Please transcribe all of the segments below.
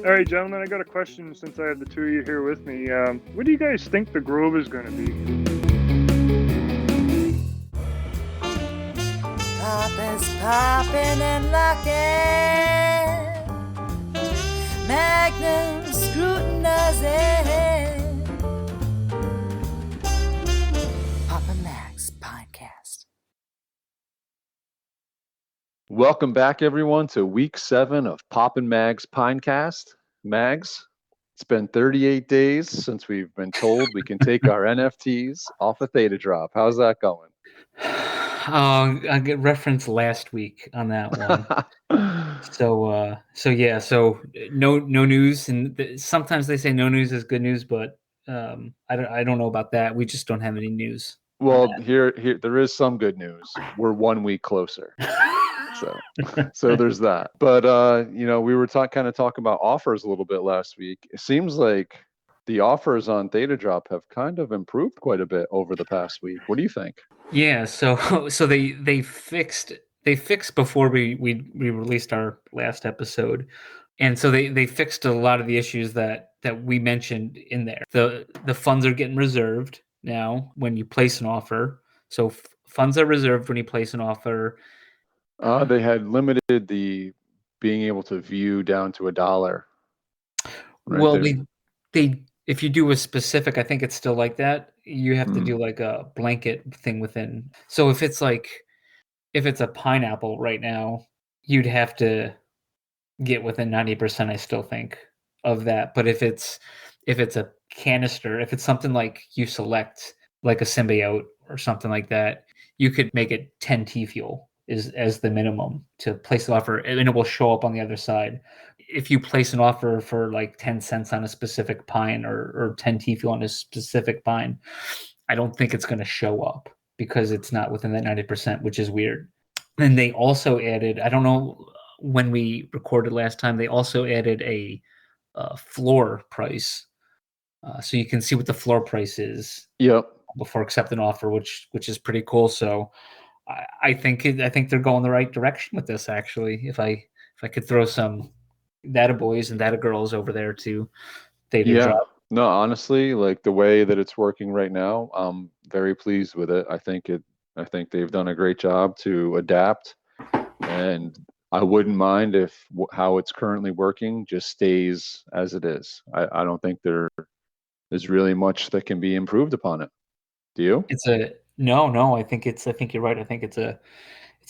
All right, gentlemen, I got a question since I have the two of you here with me. What do you guys think the Grove is going to be? Poppin's poppin' and locking. Magnum scrutinizing. Poppin' Max Podcast. Welcome back, everyone, to week 7 of Poppin' Mags Pinecast. Mags, it's been 38 days since we've been told we can take our NFTs off a Theta Drop. How's that going? I get referenced last week on that one. So no news, and sometimes they say no news is good news, but I don't know about that. We just don't have any news. Well, here there is some good news. We're 1 week closer. So there's that. But we were talking about offers a little bit last week. It seems like the offers on Theta Drop have kind of improved quite a bit over the past week. What do you think? Yeah, so they fixed before we released our last episode. And so they fixed a lot of the issues that we mentioned in there. The funds are getting reserved now when you place an offer. So funds are reserved when you place an offer. They had limited the being able to view down to $1. Right? Well, they if you do a specific, I think it's still like that. You have to do like a blanket thing within. So if it's a pineapple right now, you'd have to get within 90%, I still think, of that. But if it's a canister, if it's something like you select like a symbiote or something like that, you could make it 10 T fuel as the minimum to place the offer, and it will show up on the other side. If you place an offer for like 10 cents on a specific pine or 10 T fuel on a specific pine, I don't think it's going to show up because it's not within that 90%, which is weird. And they also added, I don't know when we recorded last time, they also added a floor price. So you can see what the floor price is. Yep. Before accepting an offer, which is pretty cool. So I think they're going the right direction with this. Actually, if I could throw some data boys and data girls over there to Theta Drop. No, honestly, like the way that it's working right now, I'm very pleased with it. I think they've done a great job to adapt, and I wouldn't mind if how it's currently working just stays as it is. I don't think there's really much that can be improved upon it. Do you? No. I think you're right. I think it's a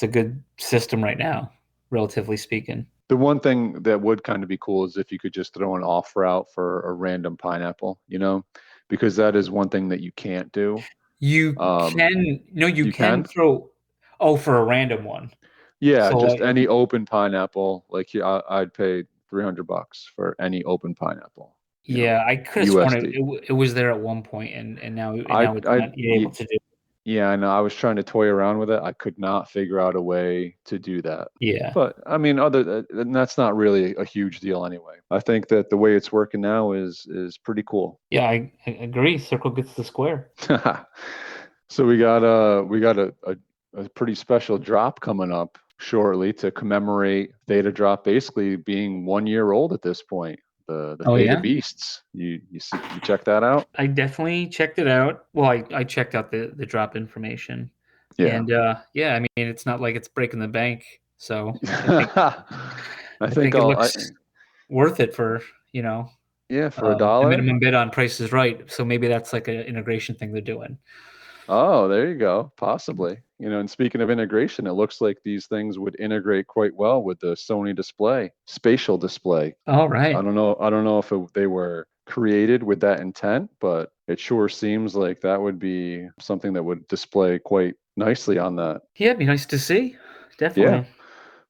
good system right now, relatively speaking. The one thing that would kind of be cool is if you could just throw an offer out for a random pineapple, because that is one thing that you can't do. You can throw for a random one. Yeah, so just any open pineapple. Like I'd pay $300 for any open pineapple. Yeah, I could have sworn it was there at one point, and now it's not able to do. Yeah, I know. I was trying to toy around with it. I could not figure out a way to do that. Yeah. But I mean, that's not really a huge deal anyway. I think that the way it's working now is pretty cool. Yeah, I agree. Circle gets the square. So we got a pretty special drop coming up shortly to commemorate Theta Drop basically being 1 year old at this point. The Theta Beasts. You check that out? I definitely checked it out. Well, I checked out the drop information. Yeah. And I mean, it's not like it's breaking the bank. So I think it looks worth it for, Yeah, for $1. The minimum bid on Price is Right. So maybe that's like an integration thing they're doing. Oh, there you go. Possibly. And speaking of integration, it looks like these things would integrate quite well with the Sony display, spatial display. All right. I don't know if they were created with that intent, but it sure seems like that would be something that would display quite nicely on that. Yeah, it'd be nice to see. Definitely. Yeah,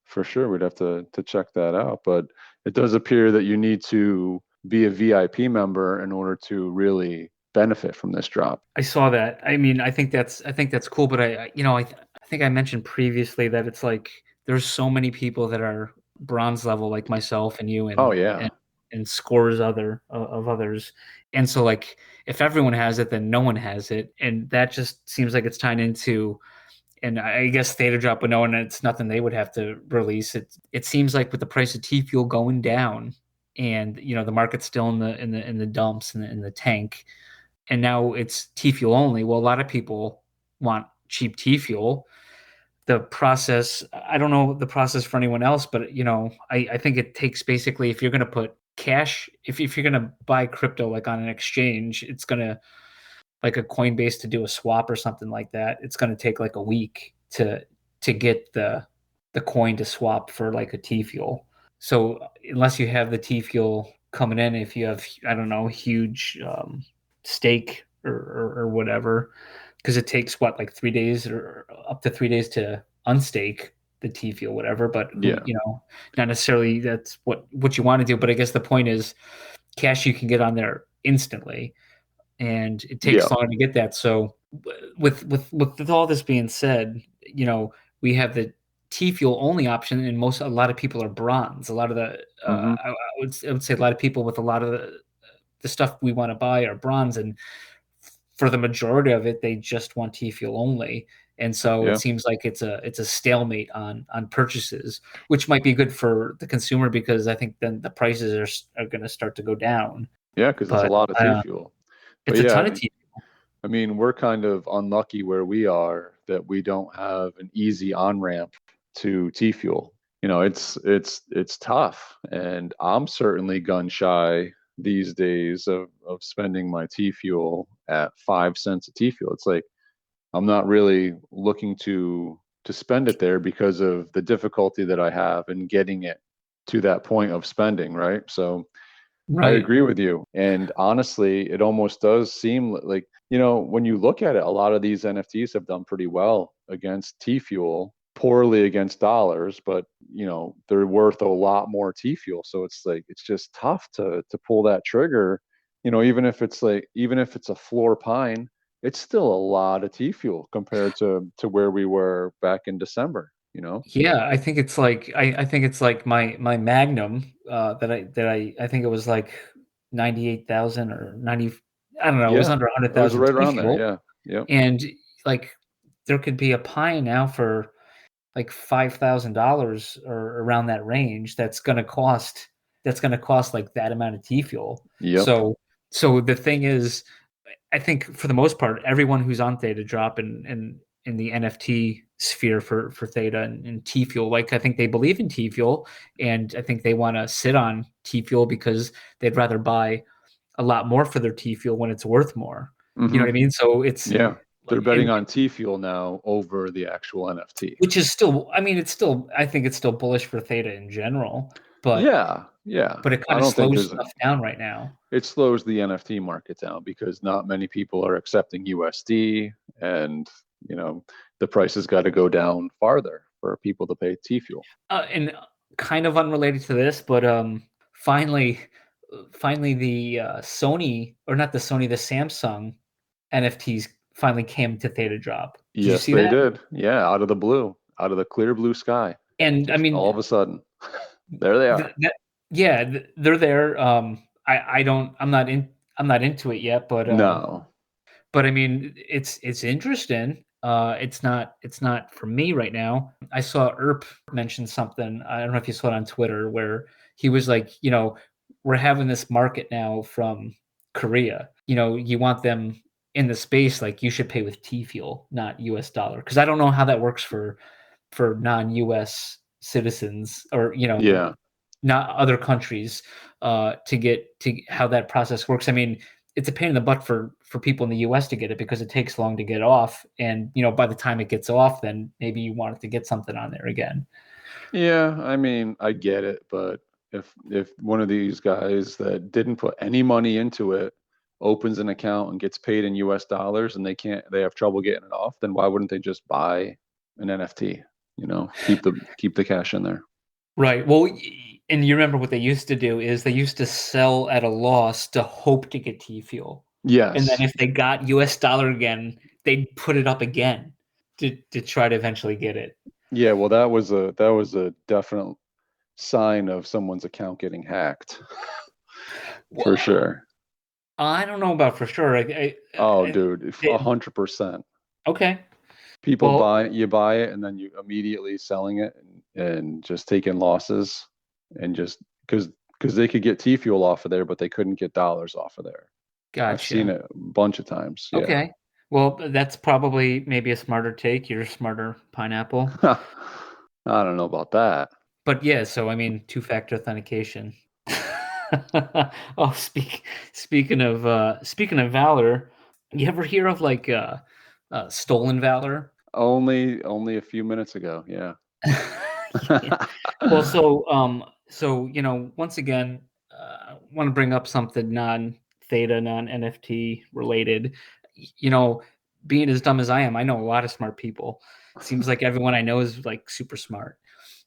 for sure. We'd have to check that out. But it does appear that you need to be a VIP member in order to really benefit from this drop. I saw that. I mean, I think that's cool, but I think I mentioned previously that it's like there's so many people that are bronze level like myself and you and and scores of others. And so like if everyone has it, then no one has it. And that just seems like it's tying into, and I guess Theta Drop would know, and it's nothing they would have to release. It seems like with the price of T fuel going down, and the market's still in the dumps and in the tank, and now it's T fuel only. Well, a lot of people want cheap T fuel. The process, I don't know the process for anyone else, but I think it takes, basically, if you're going to put cash, if you're going to buy crypto like on an exchange, it's going to, like a Coinbase, to do a swap or something like that, it's going to take like a week to get the coin to swap for like a T fuel. So unless you have the T fuel coming in, if you have, I don't know, huge stake or whatever, because it takes what, like 3 days or up to 3 days to unstake the T fuel, whatever. But Yeah. not necessarily that's what you want to do. But I guess the point is, cash you can get on there instantly, and it takes Yeah. longer to get that. So with all this being said, we have the T fuel only option, and a lot of people are bronze. A lot of the Mhm. I would say a lot of people with a lot of the stuff we want to buy are bronze, and for the majority of it, they just want T fuel only. And so Yeah. it seems like it's a stalemate on purchases, which might be good for the consumer, because I think then the prices are going to start to go down. Yeah, because it's a But lot of T fuel. But it's a yeah, ton of T. I mean, we're kind of unlucky where we are that we don't have an easy on-ramp to T fuel. It's tough, and I'm certainly gun shy these days of spending my T fuel at 5 cents a T fuel. It's like I'm not really looking to spend it there because of the difficulty that I have in getting it to that point of spending, right? So I Right. agree with you. And honestly, it almost does seem like, when you look at it, a lot of these NFTs have done pretty well against T fuel, poorly against dollars, but they're worth a lot more T fuel. So it's like it's just tough to pull that trigger. Even if it's a floor pine, it's still a lot of T fuel compared to where we were back in December. Yeah, I think it's like I think it's like my Magnum I think it was like 98,000 or 90. I don't know. It was Yeah, under it was 100,000 right T around there. fuel, Yeah. Yep. and like there could be a pine now for like $5,000 or around that range. That's gonna cost like that amount of T fuel. Yep. So the thing is, I think for the most part, everyone who's on Theta Drop in the NFT sphere for Theta and T Fuel, like I think they believe in T Fuel, and I think they want to sit on T Fuel because they'd rather buy a lot more for their T Fuel when it's worth more. You know what I mean? So it's Yeah. They're like, betting on T fuel now over the actual NFT. which is still, I mean, I think it's still bullish for Theta in general, but Yeah. Yeah. it I kind of don't think slows stuff down right now. it slows the NFT market down because not many people are accepting USD, and, the price has got to go down farther for people to pay T fuel. And kind of unrelated to this, but finally, the Sony, or not the Sony, the Samsung NFTs finally came to Theta Drop. Did you Yes, see they that? did. Yeah. Out of the blue, out of the clear blue sky. And I Just all mean, of a sudden, there they are. yeah, they're there. I don't. I'm not into it yet, No. but I mean, it's interesting. It's not for me right now. I saw Earp mention something. I don't know if you saw it on Twitter, where he was like, we're having this market now from Korea. You want them in the space, like you should pay with T fuel, not US dollar. Because I don't know how that works for non-US citizens, or Yeah. not other countries, to get to how that process works. I mean, it's a pain in the butt for people in the US to get it, because it takes long to get off, and by the time it gets off, then maybe you want it to get something on there again. Yeah, I mean, I get it, but if one of these guys that didn't put any money into it opens an account and gets paid in US dollars and they have trouble getting it off, then why wouldn't they just buy an NFT? Keep the cash in there. Right. Well, and you remember what they used to do is they used to sell at a loss to hope to get T fuel. And then Yes. if they got US dollar again, they'd put it up again to try to eventually get it. Yeah, well, that was a definite sign of someone's account getting hacked. For Well, sure. I don't know about for sure. Oh, dude, it- 100%. okay. People Well, you buy it and then you immediately selling it and just taking losses, and just because because they could get T Fuel off of there, but they couldn't get dollars off of there. I've seen Gotcha. it a bunch of times. Yeah. Okay. Well, that's probably maybe a smarter take. You're a smarter pineapple. I don't know about that. But yeah, so I mean, two-factor authentication. Oh, speaking of valor, you ever hear of like stolen valor? Only a few minutes ago. Yeah. Yeah. Well, so once again, want to bring up something non-theta, non-NFT related. You know, being as dumb as I am, I know a lot of smart people. Seems like everyone I know is like super smart.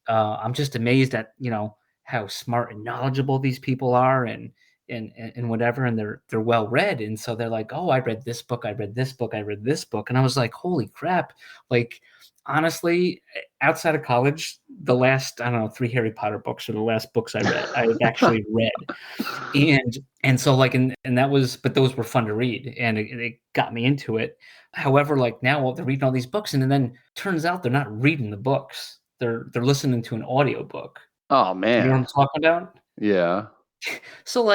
I'm just amazed at how smart and knowledgeable these people are, and whatever, and they're well read, and so they're like, oh, I read this book, I read this book, I read this book, and I was like, holy crap! Like, honestly, outside of college, the last, I don't know, 3 Harry Potter books are the last books I've actually read, and so like, and that was, but those were fun to read, and it got me into it. However, like now they're reading all these books, and then turns out they're not reading the books. They're listening to an audiobook. Oh You know what I'm man. talking about? Yeah. So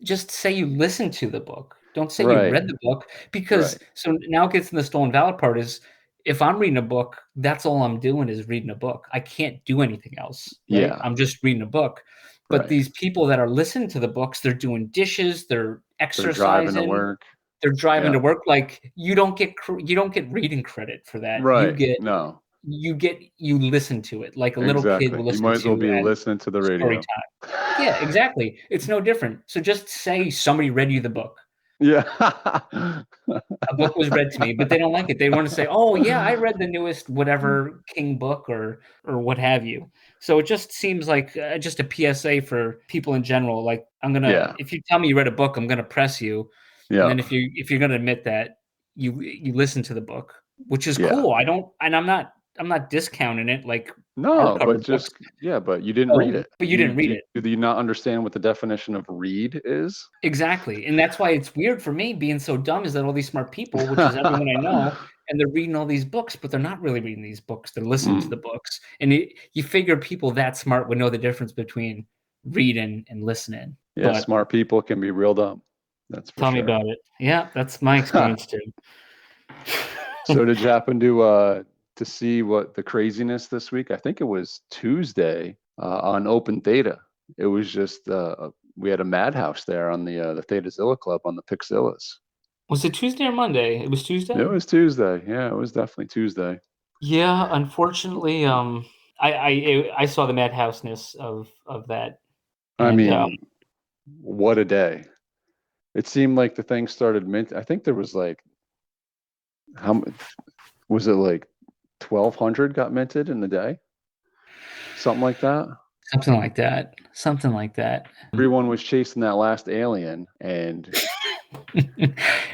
just say you listened to the book. Don't say you Right. read the book, because Right. so now it gets in the stolen valor part is, if I'm reading a book, that's all I'm doing is reading a book. I can't do anything else, right? Yeah. I'm just reading a book. But Right. these people that are listening to the books, they're doing dishes, they're They're driving to exercising, work. they're driving Yeah. to work. Like, you don't get reading credit for that. Right. No. You listen to it like a little kid Exactly. will You listen might as well to be at listening to the story radio. time. Yeah, exactly. It's no different. So just say somebody read you the book. Yeah. A book was read to me, but they don't like it. They want to say, "Oh yeah, I read the newest whatever King book or what have you." So it just seems like just a PSA for people in general. Like, Yeah. if you tell me you read a book, I'm gonna press you. And Yeah. then if you're gonna admit that you listen to the book, which is Yeah. cool. I'm not discounting it like No, hardcover but books. but you didn't read it. But you didn't read it. Do you not understand what the definition of read is? Exactly. And that's why it's weird for me being so dumb, is that all these smart people, which is everyone I know, and they're reading all these books, but they're not really reading these books. They're listening to the books. And you figure people that smart would know the difference between reading and listening. Yeah, But smart people can be real dumb. That's for tell me sure. about it. Yeah, that's my experience too. So did you happen to see what the craziness this week? I think it was Tuesday on Open Theta. It was just we had a madhouse there on the Theta Club on the Pixillas. Was it Tuesday or Monday? It was Tuesday? It was Tuesday. Yeah, it was definitely Tuesday. Yeah, unfortunately, I saw the madhouseness of that. I And mean, what a day. It seemed like the thing started mint. I think there was like, how was it, like 1,200 got minted in the day? Something like that. something like that. Something like that. Everyone was chasing that last alien, and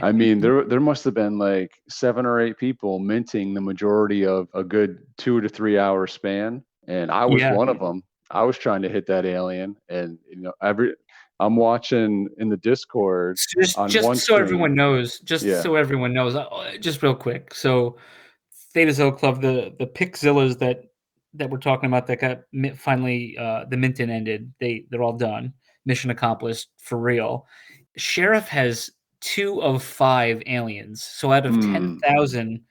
I mean, there must have been like 7 or 8 people minting the majority of a good 2 to 3 hour span, and I was Yeah. one of them. I was trying to hit that alien, and I'm watching in the Discord on one Just so stream. everyone knows, Yeah. so everyone knows, just real quick. So, Theta Club, the Pixzillas that we're talking about that got finally the minting ended. They're all done. Mission accomplished for real. Sheriff has 2 of 5 aliens. So out of 10,000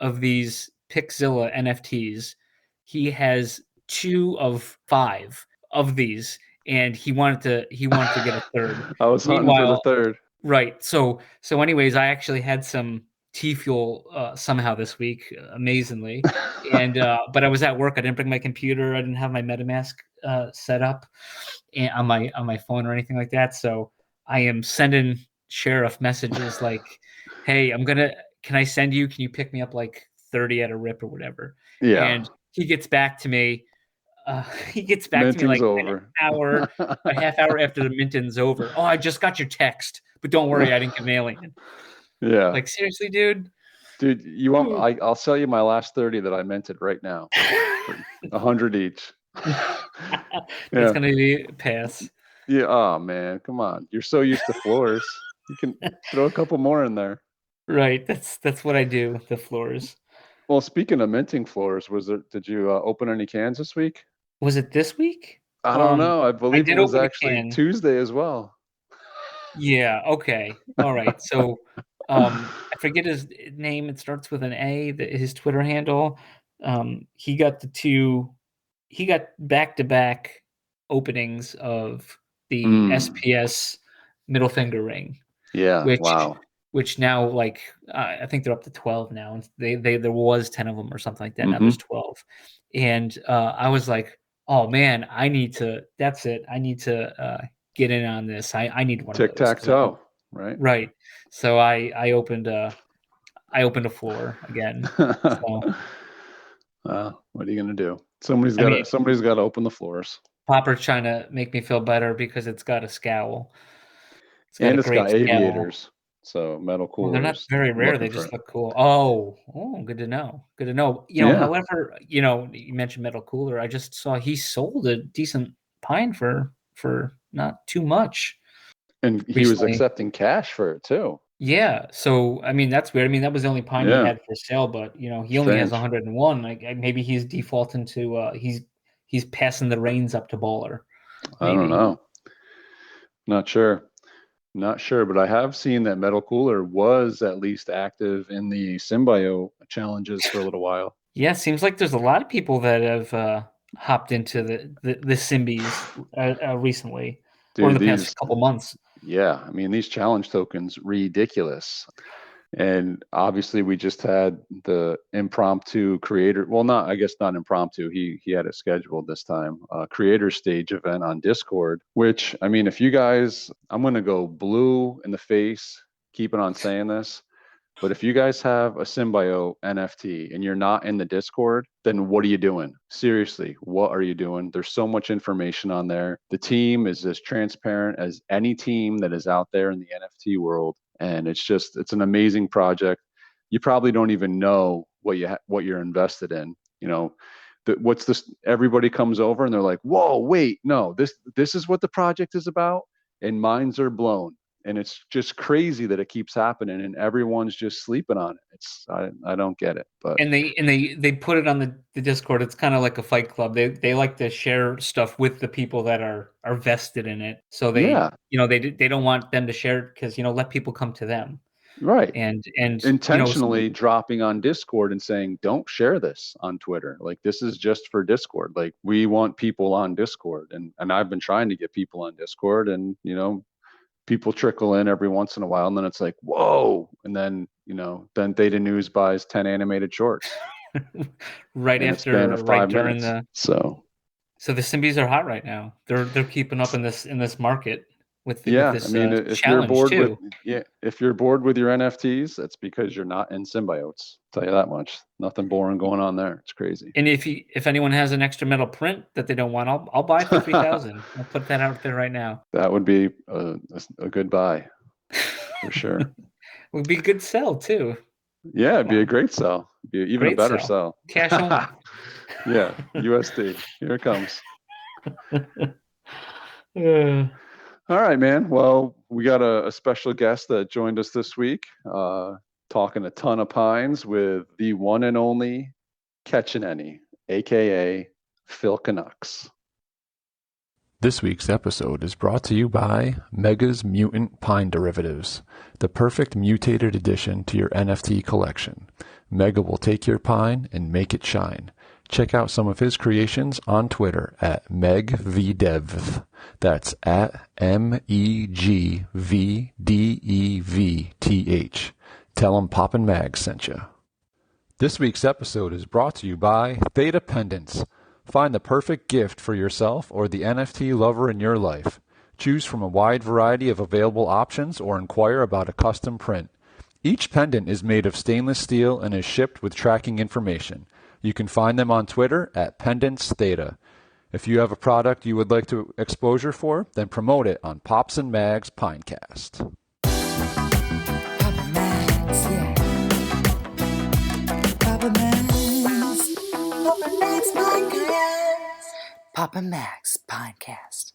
of these Pixzilla NFTs, he has 2 of 5 of these, and he wanted to get a third. I was hunting for the third. Right. So anyways, I actually had some T Fuel somehow this week, amazingly. And but I was at work. I didn't bring my computer. I didn't have my MetaMask set up on my phone or anything like that. So I am sending Sheriff messages like, "Hey, can I send you? Can you pick me up like 30 at a rip or whatever?" Yeah. And he gets back to me. Minting's like over. a half hour after the minting's over. "Oh, I just got your text, but don't worry, I didn't get an alien." Yeah. Like, seriously, dude? Dude, you want? I'll sell you my last 30 that I minted right now. 100 each. It's gonna be pass. Yeah. Oh man, come on. You're so used to floors. You can throw a couple more in there. Right. That's what I do. The floors. Well, speaking of minting floors, did you open any cans this week? Was it this week? I don't know. I I believe it did was open a actually can. Tuesday as well. Yeah, okay. All right. So, I forget his name. It starts with an A, his Twitter handle. He got he got back-to-back openings of the Mm, SPS middle finger ring, yeah. which Wow. now, like, I think they're up to 12 now. And there was 10 of them or something like that. Now Hmm. there's 12. And I was like, oh man, that's it. I need to get in on this. I need one of Tic those tac because I toe, right? right. So I opened a floor again. So What are you gonna do? I mean, Somebody's got to open the floors, Popper's trying to make me feel better because it's got a scowl. It's got a and it's great got scowl. aviators, so metal Well, they're not coolers. very I'm rare. looking They for just it. look cool. Oh, good to know. Good to know. Yeah, However, you mentioned metal cooler. I just saw he sold a decent pine for not too much and he was recently. accepting cash for it too. Yeah. So I mean, that's weird. I mean, that was the only pine he Yeah, had for sale, but he only has strange. 101. Like maybe he's defaulting to he's passing the reins up to Baller. I don't Maybe. know. Not sure. Not sure, but I have seen that Metal Cooler was at least active in the Symbio challenges for a little while. Yeah, seems like there's a lot of people that have hopped into the Symbies recently, or in Dude, the past these, couple months. yeah, I mean, these challenge tokens, ridiculous. And obviously, we just had the impromptu creator. Well, not I guess not impromptu. He had it scheduled this time. Creator stage event on Discord. Which I mean, if you guys, I'm gonna go blue in the face. Keeping on saying this. But if you guys have a Symbio NFT and you're not in the Discord, then what are you doing? Seriously, what are you doing? There's so much information on there. The team is as transparent as any team that is out there in the NFT world, and it's an amazing project. You probably don't even know what you're invested in. What's this? Everybody comes over and they're like, "Whoa, wait, no, this is what the project is about," and minds are blown, and it's just crazy that it keeps happening and everyone's just sleeping on it. I don't get it, but And they put it on the Discord. It's kind of like a fight club. They like to share stuff with the people that are vested in it. So yeah, they don't want them to share it because let people come to them. right. And Intentionally dropping on Discord and saying, don't share this on Twitter. Like, this is just for Discord. Like, we want people on Discord. And I've been trying to get people on Discord, and people trickle in every once in a while, and then it's like, whoa. And then then Data News buys 10 animated shorts right in a span after of right 5 during minutes. the So the Symbies are hot right now. They're keeping up in this market with yeah, I this mean, if you're challenge bored with too. if you're bored with your NFTs, it's because you're not in Symbiotes. Tell you that much. Nothing boring going on there. It's crazy. And if anyone has an extra metal print that they don't want, I'll buy it for 3,000. I'll put that out there right now. That would be a good buy for sure. Would be a good sell too. Yeah, it'd Come be a on, great sell. Be even a great better sell. sell. Cash only. Yeah, USD. Here it comes. Uh, All right, man. Well, we got a special guest that joined us this week, talking a ton of pines with the one and only Ketchenany, aka Phil Canucks. This week's episode is brought to you by Mega's Mutant Pine Derivatives, the perfect mutated addition to your NFT collection. Mega will take your pine and make it shine. Check out some of his creations on Twitter at MegVdev. That's at MEGVDEVTH. Tell him Poppin' Mag sent you. This week's episode is brought to you by Theta Pendants. Find the perfect gift for yourself or the NFT lover in your life. Choose from a wide variety of available options or inquire about a custom print. Each pendant is made of stainless steel and is shipped with tracking information. You can find them on Twitter at PendantsTheta. If you have a product you would like to exposure for, then promote it on Pops and Mags Pinecast. Papa Max, yeah. Papa Max. Papa Max Podcast. Papa Max Podcast.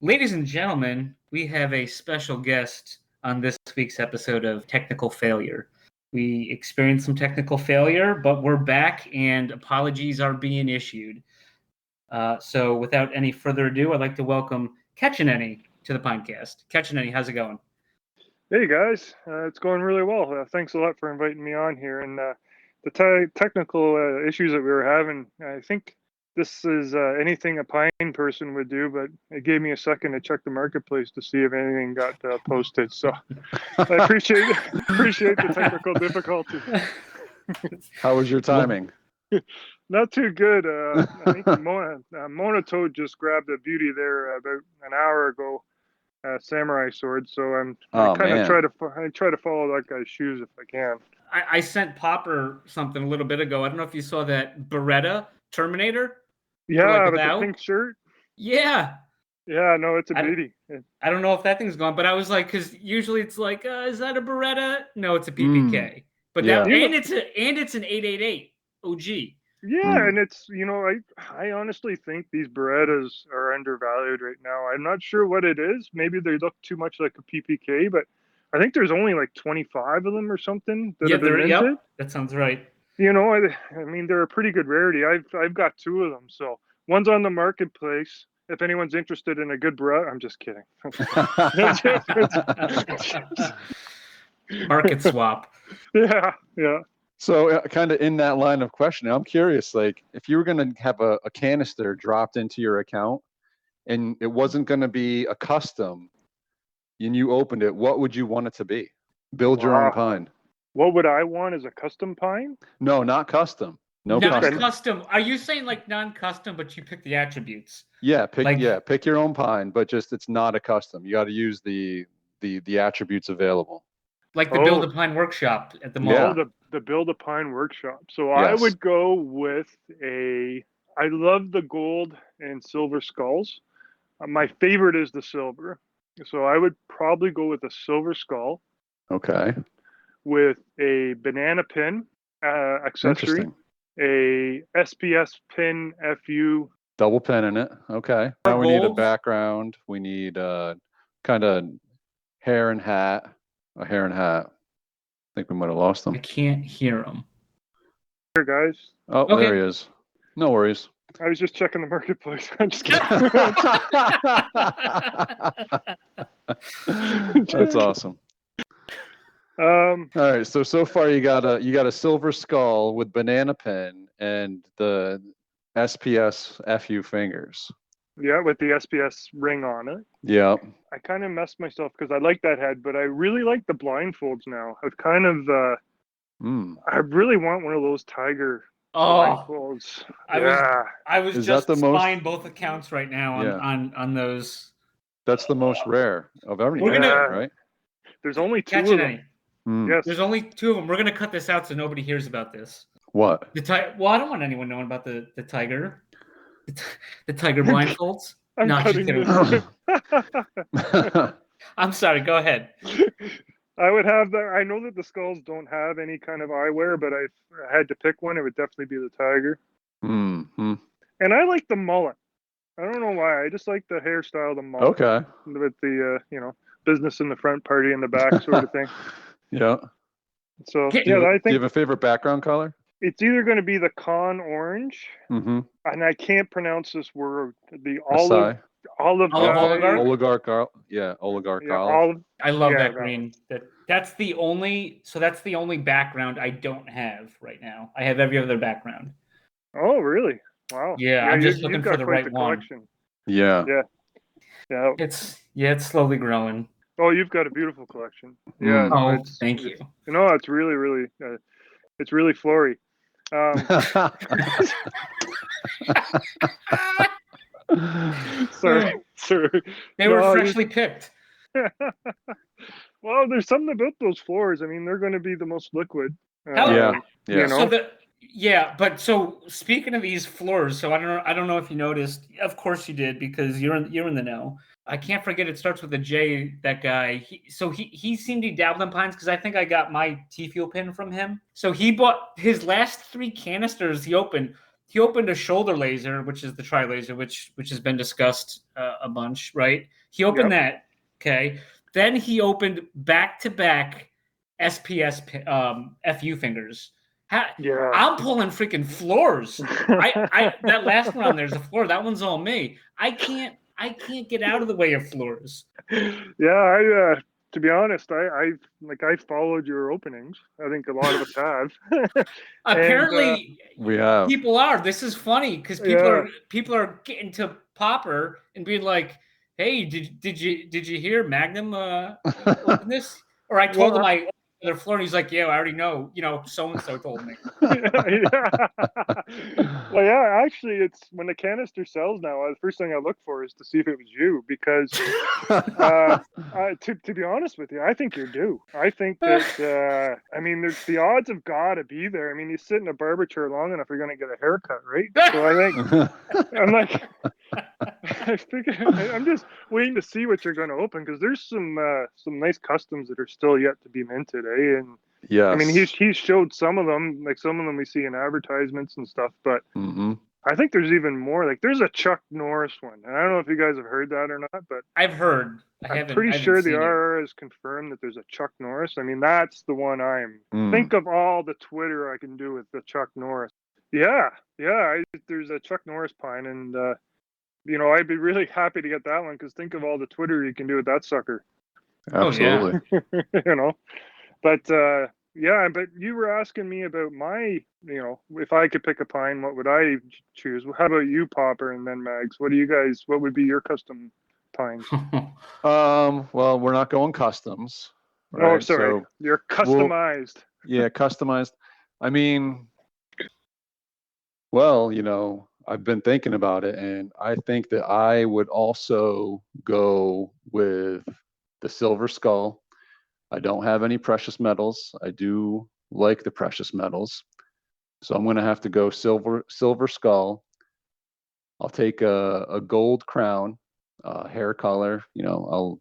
Ladies and gentlemen, we have a special guest on this week's episode of Technical Failure. We experienced some technical failure, but we're back and apologies are being issued. So without any further ado, I'd like to welcome Ketchenany to the podcast. Ketchenany, how's it going? Hey guys, it's going really well. Thanks a lot for inviting me on here. And the technical issues that we were having, I think this is anything a Pine person would do, but it gave me a second to check the marketplace to see if anything got posted. So I appreciate the technical difficulty. How was your timing? Not too good. I think Mona Toad just grabbed a beauty there about an hour ago. Samurai sword, so I kind of try to follow that guy's shoes if I can. I sent Popper something a little bit ago. I don't know if you saw that Beretta Terminator. Yeah, with the pink shirt. Yeah. Yeah, no, it's a beauty. I don't know if that thing's gone, but I was like, because usually it's like, is that a Beretta? No, it's a PPK. But yeah. and it's an 888 OG. Yeah, and it's, I honestly think these Berettas are undervalued right now. I'm not sure what it is. Maybe they look too much like a PPK, but I think there's only like 25 of them or something that have been minted. Yep, that sounds right. I mean, they're a pretty good rarity. I've got two of them, so one's on the marketplace. If anyone's interested in a good Beretta, I'm just kidding. Market swap. Yeah. So kind of in that line of questioning, I'm curious, like if you were going to have a canister dropped into your account and it wasn't going to be a custom and you opened it, what would you want it to be? Build your own pine. What would I want as a custom pine? No, not custom. Non-custom. Are you saying like non-custom, but you pick the attributes? Yeah, pick your own pine, but just it's not a custom. You got to use the attributes available. Like the Build a Pine workshop at the mall. Yeah. The Build a Pine workshop. So Yes. I would go with I love the gold and silver skulls. My favorite is the silver. So I would probably go with a silver skull. Okay. With a banana pin accessory. A SPS pin FU. Double pin in it. Okay. Now we need a background. We need kind of hair and hat. A hair and hat. I think we might have lost him. I can't hear him. Here, guys. Oh, okay. There he is. No worries. I was just checking the marketplace. I'm just kidding. That's awesome. All right. So far you got a silver skull with banana pin and the SPS FU fingers. Yeah, with the SPS ring on it. Yeah. I kind of messed myself because I like that head, but I really like the blindfolds now. I've kind of, I really want one of those tiger blindfolds. I was just spying both accounts right now on those. That's the most rare of everything, right? There's only two of them. Yes. There's only two of them. We're going to cut this out so nobody hears about this. What? Well, I don't want anyone knowing about the tiger. The tiger blindfolds. I'm sorry. Go ahead. I would have that. I know that the skulls don't have any kind of eyewear, but if I had to pick one, it would definitely be the tiger. Mm-hmm. And I like the mullet. I don't know why. I just like the hairstyle of the mullet. Okay. With the business in the front, party in the back, sort of thing. Yeah. So I think. Do you have a favorite background color? It's either going to be the con orange, and I can't pronounce this word. The oligarch. Yeah, oligarch. I love that green. That's the only background I don't have right now. I have every other background. Oh, really? Wow. Yeah, I'm just looking for the right one. Yeah. It's slowly growing. Oh, you've got a beautiful collection. Yeah. Thank you. It's really, really, it's really flory. Sorry. They were freshly picked. Well, there's something about those floors. I mean, they're going to be the most liquid. Yeah. So speaking of these floors, so I don't know if you noticed. Of course you did, because you're in the know. I can't forget it starts with a J. That guy. He seemed to dabble in pines because I think I got my T-Fuel pin from him. So he bought his last 3 canisters. He opened a shoulder laser, which is the tri laser, which has been discussed a bunch, right? He opened that. Okay. Then he opened back to back SPS FU fingers. Yeah. I'm pulling freaking floors. I that last one on there's a floor. That one's all me. I can't get out of the way of floors. Yeah, to be honest, I followed your openings. I think a lot of us have. Apparently, We have. people are. This is funny because people are getting to Popper and being like, "Hey, did you hear Magnum open this?" Or I told him I opened the floor, and he's like, "Yeah, I already know. So and so told me." Yeah. Well, yeah, actually, it's when the canister sells now. The first thing I look for is to see if it was you, because to be honest with you, I think you're due. I think that I mean, the odds have got to be there. I mean, you sit in a barber chair long enough, you're going to get a haircut, right? So I think I'm like, I figure I'm just waiting to see what you're going to open, because there's some nice customs that are still yet to be minted, eh? And Yes. I mean, he's showed some of them, like some of them we see in advertisements and stuff, but I think there's even more. Like there's a Chuck Norris one, and I don't know if you guys have heard that or not, but I've heard. I'm pretty sure the RR has confirmed that there's a Chuck Norris. I mean, that's the one think of all the Twitter I can do with the Chuck Norris. Yeah, there's a Chuck Norris pine, and I'd be really happy to get that one, because think of all the Twitter you can do with that sucker. Absolutely. But yeah, but you were asking me about my, if I could pick a pine, what would I choose? How about you, Popper, and then Mags? What would be your custom pines? Well, we're not going customs. Right? Oh, sorry. So you're customized. Customized. I mean, well, I've been thinking about it, and I think that I would also go with the silver skull. I don't have any precious metals. I do like the precious metals, so I'm going to have to go silver skull. I'll take a gold crown, hair color. I'll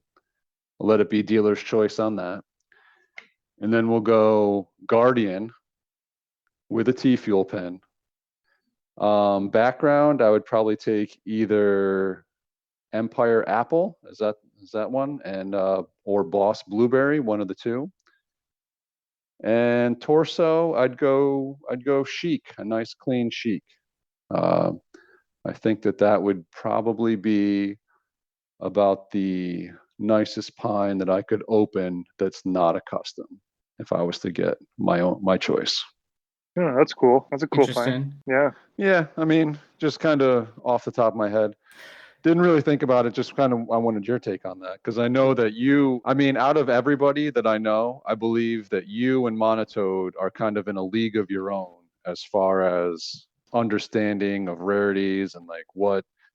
let it be dealer's choice on that, and then we'll go guardian with a T fuel pen. Background, I would probably take either Empire Apple. Is that one? And or Boss Blueberry, one of the two. And torso, I'd go chic, a nice clean chic. I think that would probably be about the nicest pine that I could open that's not a custom, if I was to get my choice. Yeah, that's cool. That's a cool pine. Yeah. I mean, just kind of off the top of my head. Didn't really think about it. Just kind of, I wanted your take on that, because I know that out of everybody that I know, I believe that you and Monotode are kind of in a league of your own as far as understanding of rarities and like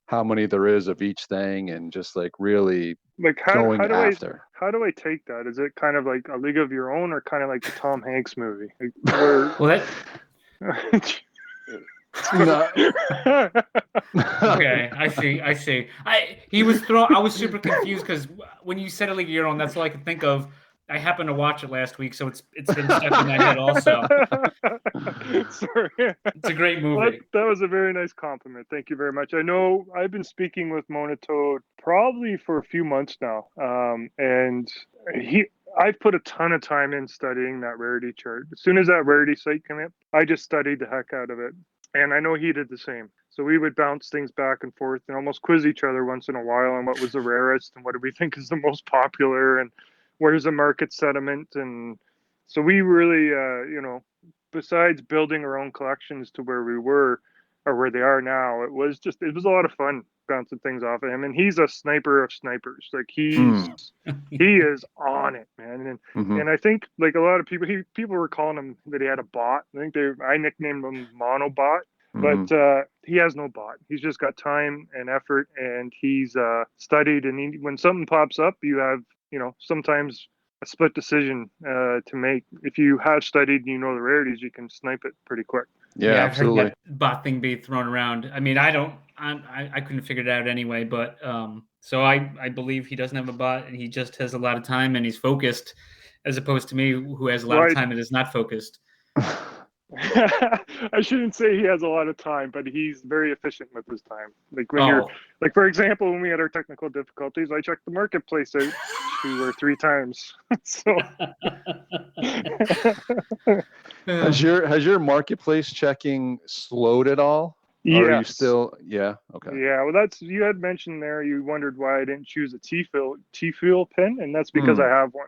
how many there is of each thing, and just like really like going after. How do I take that? Is it kind of like a league of your own, or kind of like the Tom Hanks movie? No. Okay, I see. I was super confused, because when you said a league of your own, that's all I could think of. I happened to watch it last week, so it's been stuck in my head also. Sorry. It's a great movie. Well, that was a very nice compliment. Thank you very much. I know I've been speaking with Monotode probably for a few months now, and I've put a ton of time in studying that rarity chart. As soon as that rarity site came up, I just studied the heck out of it. And I know he did the same. So we would bounce things back and forth and almost quiz each other once in a while on what was the rarest and what do we think is the most popular and where's the market sentiment. And so we really, besides building our own collections to where we were or where they are now, it was a lot of fun bouncing things off of him. And he's a sniper of snipers. Like he is on it, man. And I think like a lot of people were calling him that he had a bot. I nicknamed him Monobot, but he has no bot. He's just got time and effort, and he's studied. And when something pops up, you have sometimes a split decision to make. If you have studied and the rarities, you can snipe it pretty quick. Yeah, absolutely. I've heard that bot thing be thrown around. I mean, I couldn't figure it out anyway, but so I believe he doesn't have a bot, and he just has a lot of time and he's focused, as opposed to me, who has a lot of time and is not focused. I shouldn't say he has a lot of time, but he's very efficient with his time. Like when you're, Oh, like for example, when we had our technical difficulties, I checked the marketplace out 2 or 3 times. So Has your marketplace checking slowed at all? Or are you yes, still? Yeah. Okay. yeah. Well, that's you had mentioned there. You wondered why I didn't choose a T-fuel pin, and that's because I Mm, have one.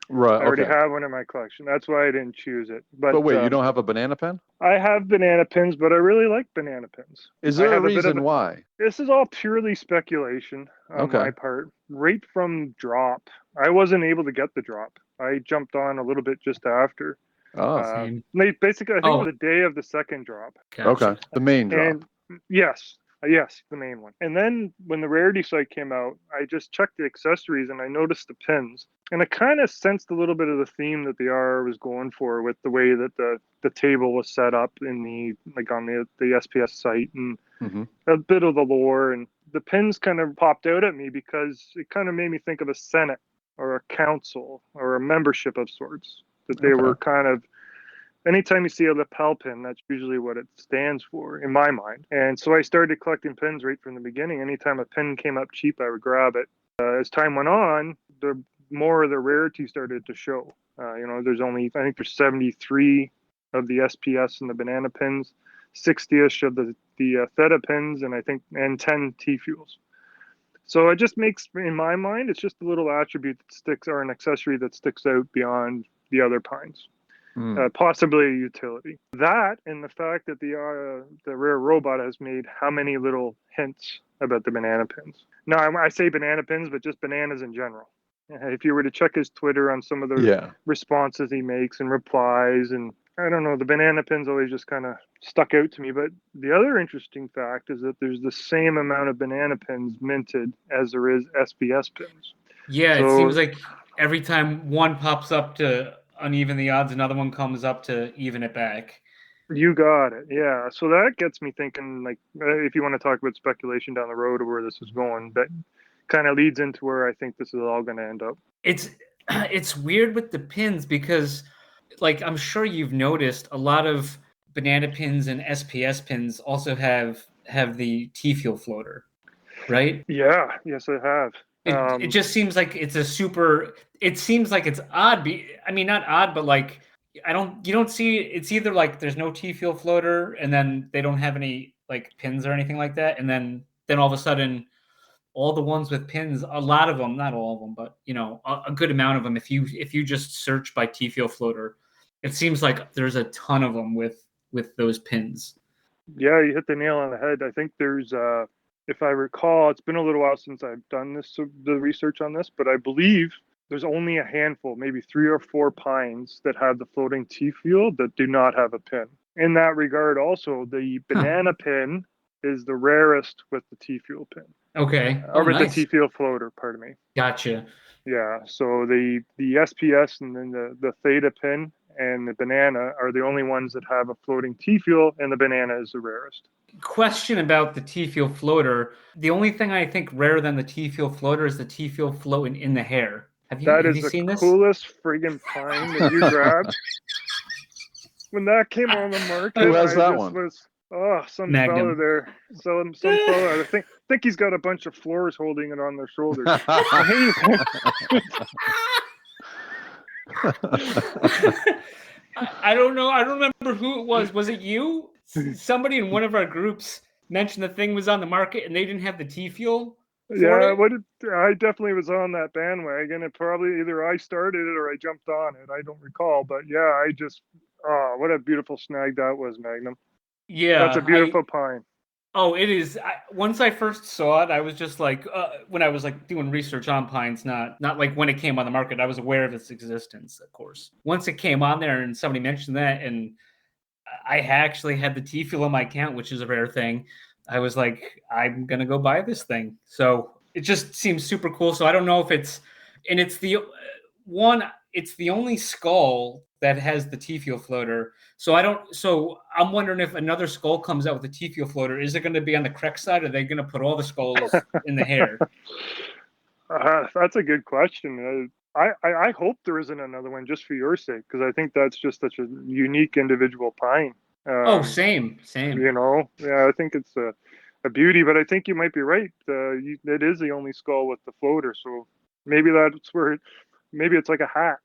right. I already Okay. have one in my collection. That's why I didn't choose it. But But wait, you don't have a banana pen? I have banana pins, but I really like banana pins. Is I there a have a bit of reason why? this is all purely speculation on Okay. my part. Right from drop, I wasn't able to get the drop. I jumped on a little bit just after. Oh. same. Basically, I think it Oh, was the day of the second drop. Okay. gotcha. The main drop. And yes, the main one. And then when the rarity site came out, I just checked the accessories and I noticed the pins. And I kind of sensed a little bit of the theme that the RR was going for with the way that the table was set up in the like on the SPS site and Hmm. a bit of the lore, and the pins kind of popped out at me because it kind of made me think of a senate or a council or a membership of sorts, that they Okay. were kind of, anytime you see a lapel pin, that's usually what it stands for in my mind. And so I started collecting pins right from the beginning. Anytime a pin came up cheap, I would grab it. As time went on, the more of the rarity started to show. There's only, I think there's 73 of the SPS and the banana pins, 60ish of the Theta pins, and I think and 10 T fuels. So it just makes, in my mind, it's just a little attribute that sticks, or an accessory that sticks out beyond the other pines. Mm. Possibly a utility. That and the fact that the rare robot has made how many little hints about the banana pins. Now I say banana pins, but just bananas in general. If you were to check his Twitter on some of the Yeah. responses he makes and replies, and I don't know, the banana pins always just kind of stuck out to me. But the other interesting fact is that there's the same amount of banana pins minted as there is SBS pins. Yeah, it seems So like every time one pops up to uneven the odds, another one comes up to even it back. you got it. Yeah. So that gets me thinking, like, if you want to talk about speculation down the road of where this is going, that kind of leads into where I think this is all going to end up. It's weird with the pins because, like, I'm sure you've noticed a lot of banana pins and SPS pins also have the T fuel floater, right? Yeah. Yes, I have. It just seems like it's a super. It seems like it's odd. I mean, not odd, but like you don't see it's either like there's no T fuel floater, and then they don't have any like pins or anything like that, and then all of a sudden all the ones with pins, a lot of them, not all of them, but a good amount of them. If you just search by T fuel floater, it seems like there's a ton of them with those pins. Yeah, you hit the nail on the head. I think there's, if I recall, it's been a little while since I've done the research on this, but I believe there's only a handful, maybe 3 or 4 pines that have the floating T fuel that do not have a pin. In that regard, also, the banana pin is the rarest with the T fuel pin, Okay. or Oh, with the nice. T fuel floater, pardon me. Gotcha. Yeah, so the SPS and then the Theta pin and the banana are the only ones that have a floating T fuel, and the banana is the rarest. Question about the T fuel floater. The only thing I think rarer than the T fuel floater is the T fuel floating in the hair. That Have is you the seen this? coolest friggin' pine that you grabbed. When that came on the Who market, has I that just one? was, oh, some fella Magnum. there, some fella. I think he's got a bunch of floors holding it on their shoulders. Hey, I don't know. I don't remember who it was. Was it you? Somebody in one of our groups mentioned the thing was on the market and they didn't have the T fuel for yeah, it. I definitely was on that bandwagon. It probably either I started it or I jumped on it. I don't recall, but yeah, I just, oh, what a beautiful snag that was, Magnum. That's a Yeah, beautiful pine. it is. Once I first saw it, I was just like, when I was like doing research on pines, not like when it came on the market. I was aware of its existence, of course. Once it came on there and somebody mentioned that, and I actually had the T fuel on my account, which is a rare thing. I was like, I'm gonna go buy this thing. So it just seems super cool. So I don't know if it's the one. It's the only skull that has the T fuel floater. So I'm wondering if another skull comes out with the T fuel floater, is it going to be on the correct side? Or are they going to put all the skulls in the hair? That's a good question. I hope there isn't another one just for your sake, because I think that's just such a unique individual pine. Oh, same. Yeah, I think it's a beauty, but I think you might be right. It is the only skull with the floater, so maybe that's where maybe it's like a hat.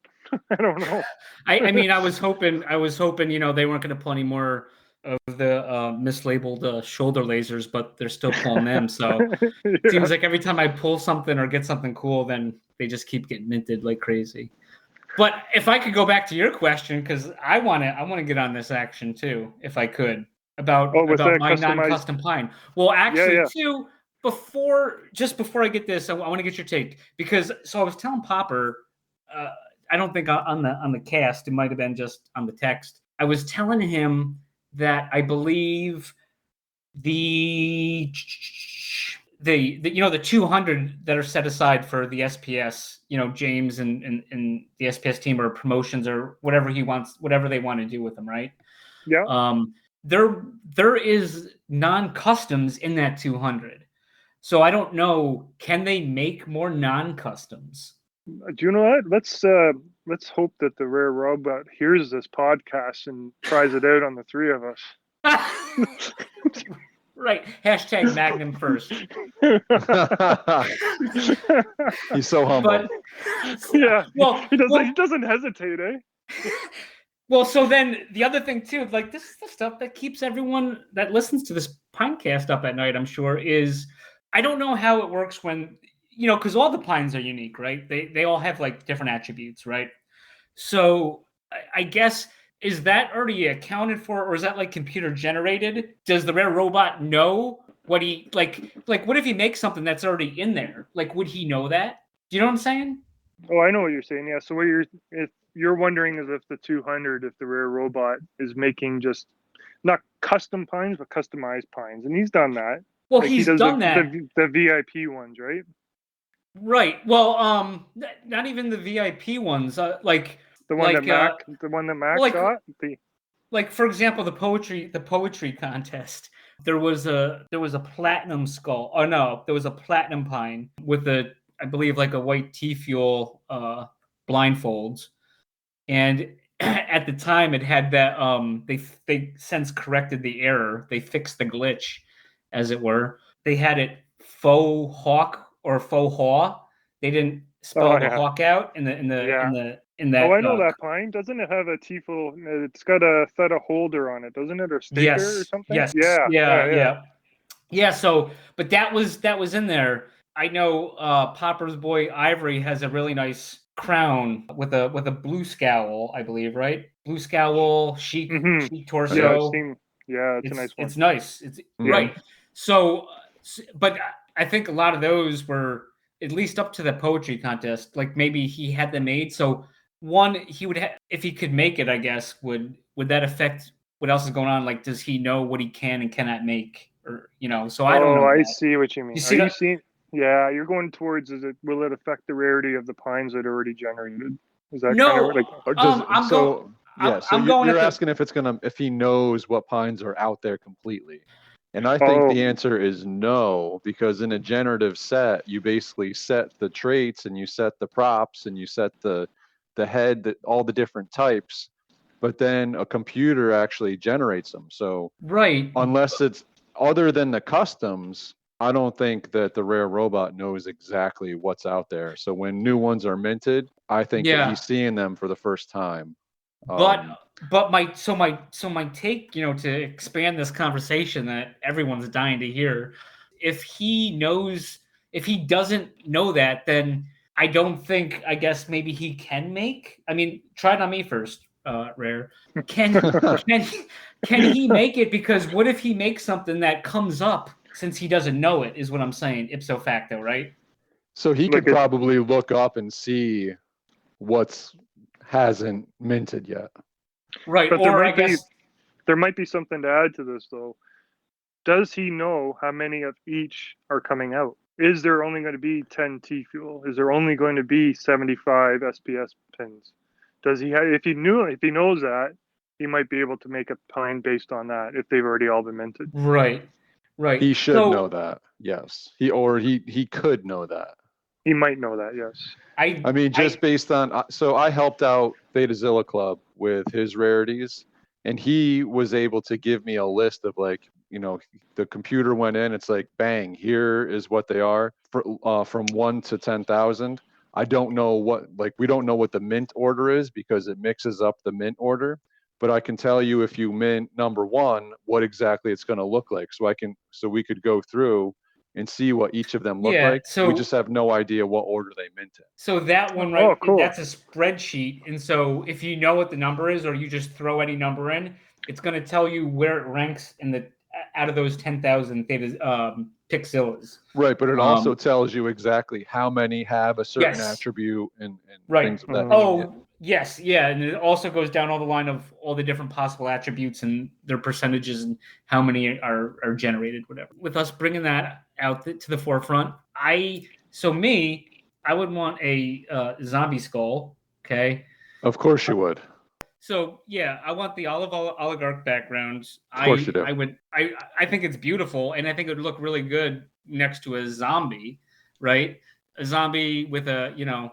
I don't know. I mean, I was hoping, they weren't going to pull any more of the mislabeled shoulder lasers, but they're still pulling them. So it Yeah. seems like every time I pull something or get something cool, then they just keep getting minted like crazy. But if I could go back to your question, because I want to get on this action too, if I could, about Oh, with that my customized. non-custom pine. Well, actually, Yeah. too, before I get this, I want to get your take, because I was telling Popper, I don't think on the cast, it might have been just on the text. I was telling him that I believe the the 200 that are set aside for the SPS, James and the SPS team, or promotions, or whatever they want to do with them, right? Yeah. There is non-customs in that 200. So I don't know, can they make more non-customs? Do you know what? Let's hope that the rare robot hears this podcast and tries it out on the three of us. Right. Hashtag Magnum first. He's so humble. But Yeah. well, he doesn't hesitate, eh? Well, so then the other thing too, like, this is the stuff that keeps everyone that listens to this Pinecast up at night, I'm sure, is I don't know how it works when, because all the pines are unique, right? They all have like different attributes, right? So I guess, is that already accounted for, or is that like computer generated? Does the rare robot know what he like what if he makes something that's already in there? Like, would he know that? Do you know what I'm saying? Oh, I know what you're saying. Yeah. So if you're wondering is if the 200, if the rare robot is making just not custom pines, but customized pines, and he's done that. Well, Like he's he does done that. the VIP ones, right? Right. Well, not even the VIP ones. Like The one like the one that Mac like shot. like, for example, the poetry contest. There was a platinum skull. Oh no, there was a platinum pine with I believe, like a white T-Fuel blindfolds, and at the time it had that they since corrected the error. They fixed the glitch, as it were. They had it faux hawk or faux haw. They didn't spell the hawk out in that. Oh, I know that pine. Doesn't it have a TIFO? It's got a theta holder on it, doesn't it, or staker or something? Yes. Yeah. Yeah. So, but that was in there. I know Popper's boy Ivory has a really nice crown with a blue scowl, I believe, right? Blue scowl, chic torso. Yeah, I've seen. Yeah, it's a nice one. It's nice. It's right. So, but I think a lot of those were at least up to the poetry contest. Like, maybe he had them made. So one, he would if he could make it, I guess, would that affect what else is going on? Like, does he know what he can and cannot make, or So I don't know. I see what you mean. You Are you seeing? Yeah, you're going towards. Will it affect the rarity of the pines that are already generated? Is that no? kind of like? You're asking if he knows what pines are out there completely. And I think the answer is no, because in a generative set, you basically set the traits and you set the props and you set the head, all the different types, but then a computer actually generates them. So right, unless it's other than the customs, I don't think that the rare robot knows exactly what's out there. So when new ones are minted, I think that he's seeing them for the first time. But my take, to expand this conversation that everyone's dying to hear, if he doesn't know that, then I don't think, I guess maybe he can make. I mean, try it on me first, Rare. Can he make it? Because what if he makes something that comes up since he doesn't know it? Is what I'm saying, ipso facto, right? So he could probably look up and see what's hasn't minted yet. Right. But or there might be something to add to this, though. Does he know how many of each are coming out? Is there only going to be 10 T-Fuel? Is there only going to be 75 SPS pins? Does he have? If he knows that, he might be able to make a pine based on that if they've already all been minted. Right. He should know that. Yes. He could know that. He might know that, yes. I mean, just based on, so I helped out Theta Club with his rarities, and he was able to give me a list of like, the computer went in, it's like, bang, here is what they are from 1 to 10,000. I don't know we don't know what the mint order is because it mixes up the mint order, but I can tell you if you mint number 1, what exactly it's going to look like. So we could go through and see what each of them look like. So we just have no idea what order they mint in. So that one, right? Cool. That's a spreadsheet, and so if you know what the number is, or you just throw any number in, it's going to tell you where it ranks in the out of those 10,000 theta pixels. Right, but it also tells you exactly how many have a certain attribute and things of that nature. Yes, yeah, and it also goes down all the line of all the different possible attributes and their percentages and how many are generated, whatever. With us bringing that out to the forefront, I would want a zombie skull. Okay. Of course you would. So yeah, I want the oligarch background. Of course you do. I think it's beautiful, and I think it would look really good next to a zombie, right? A zombie with a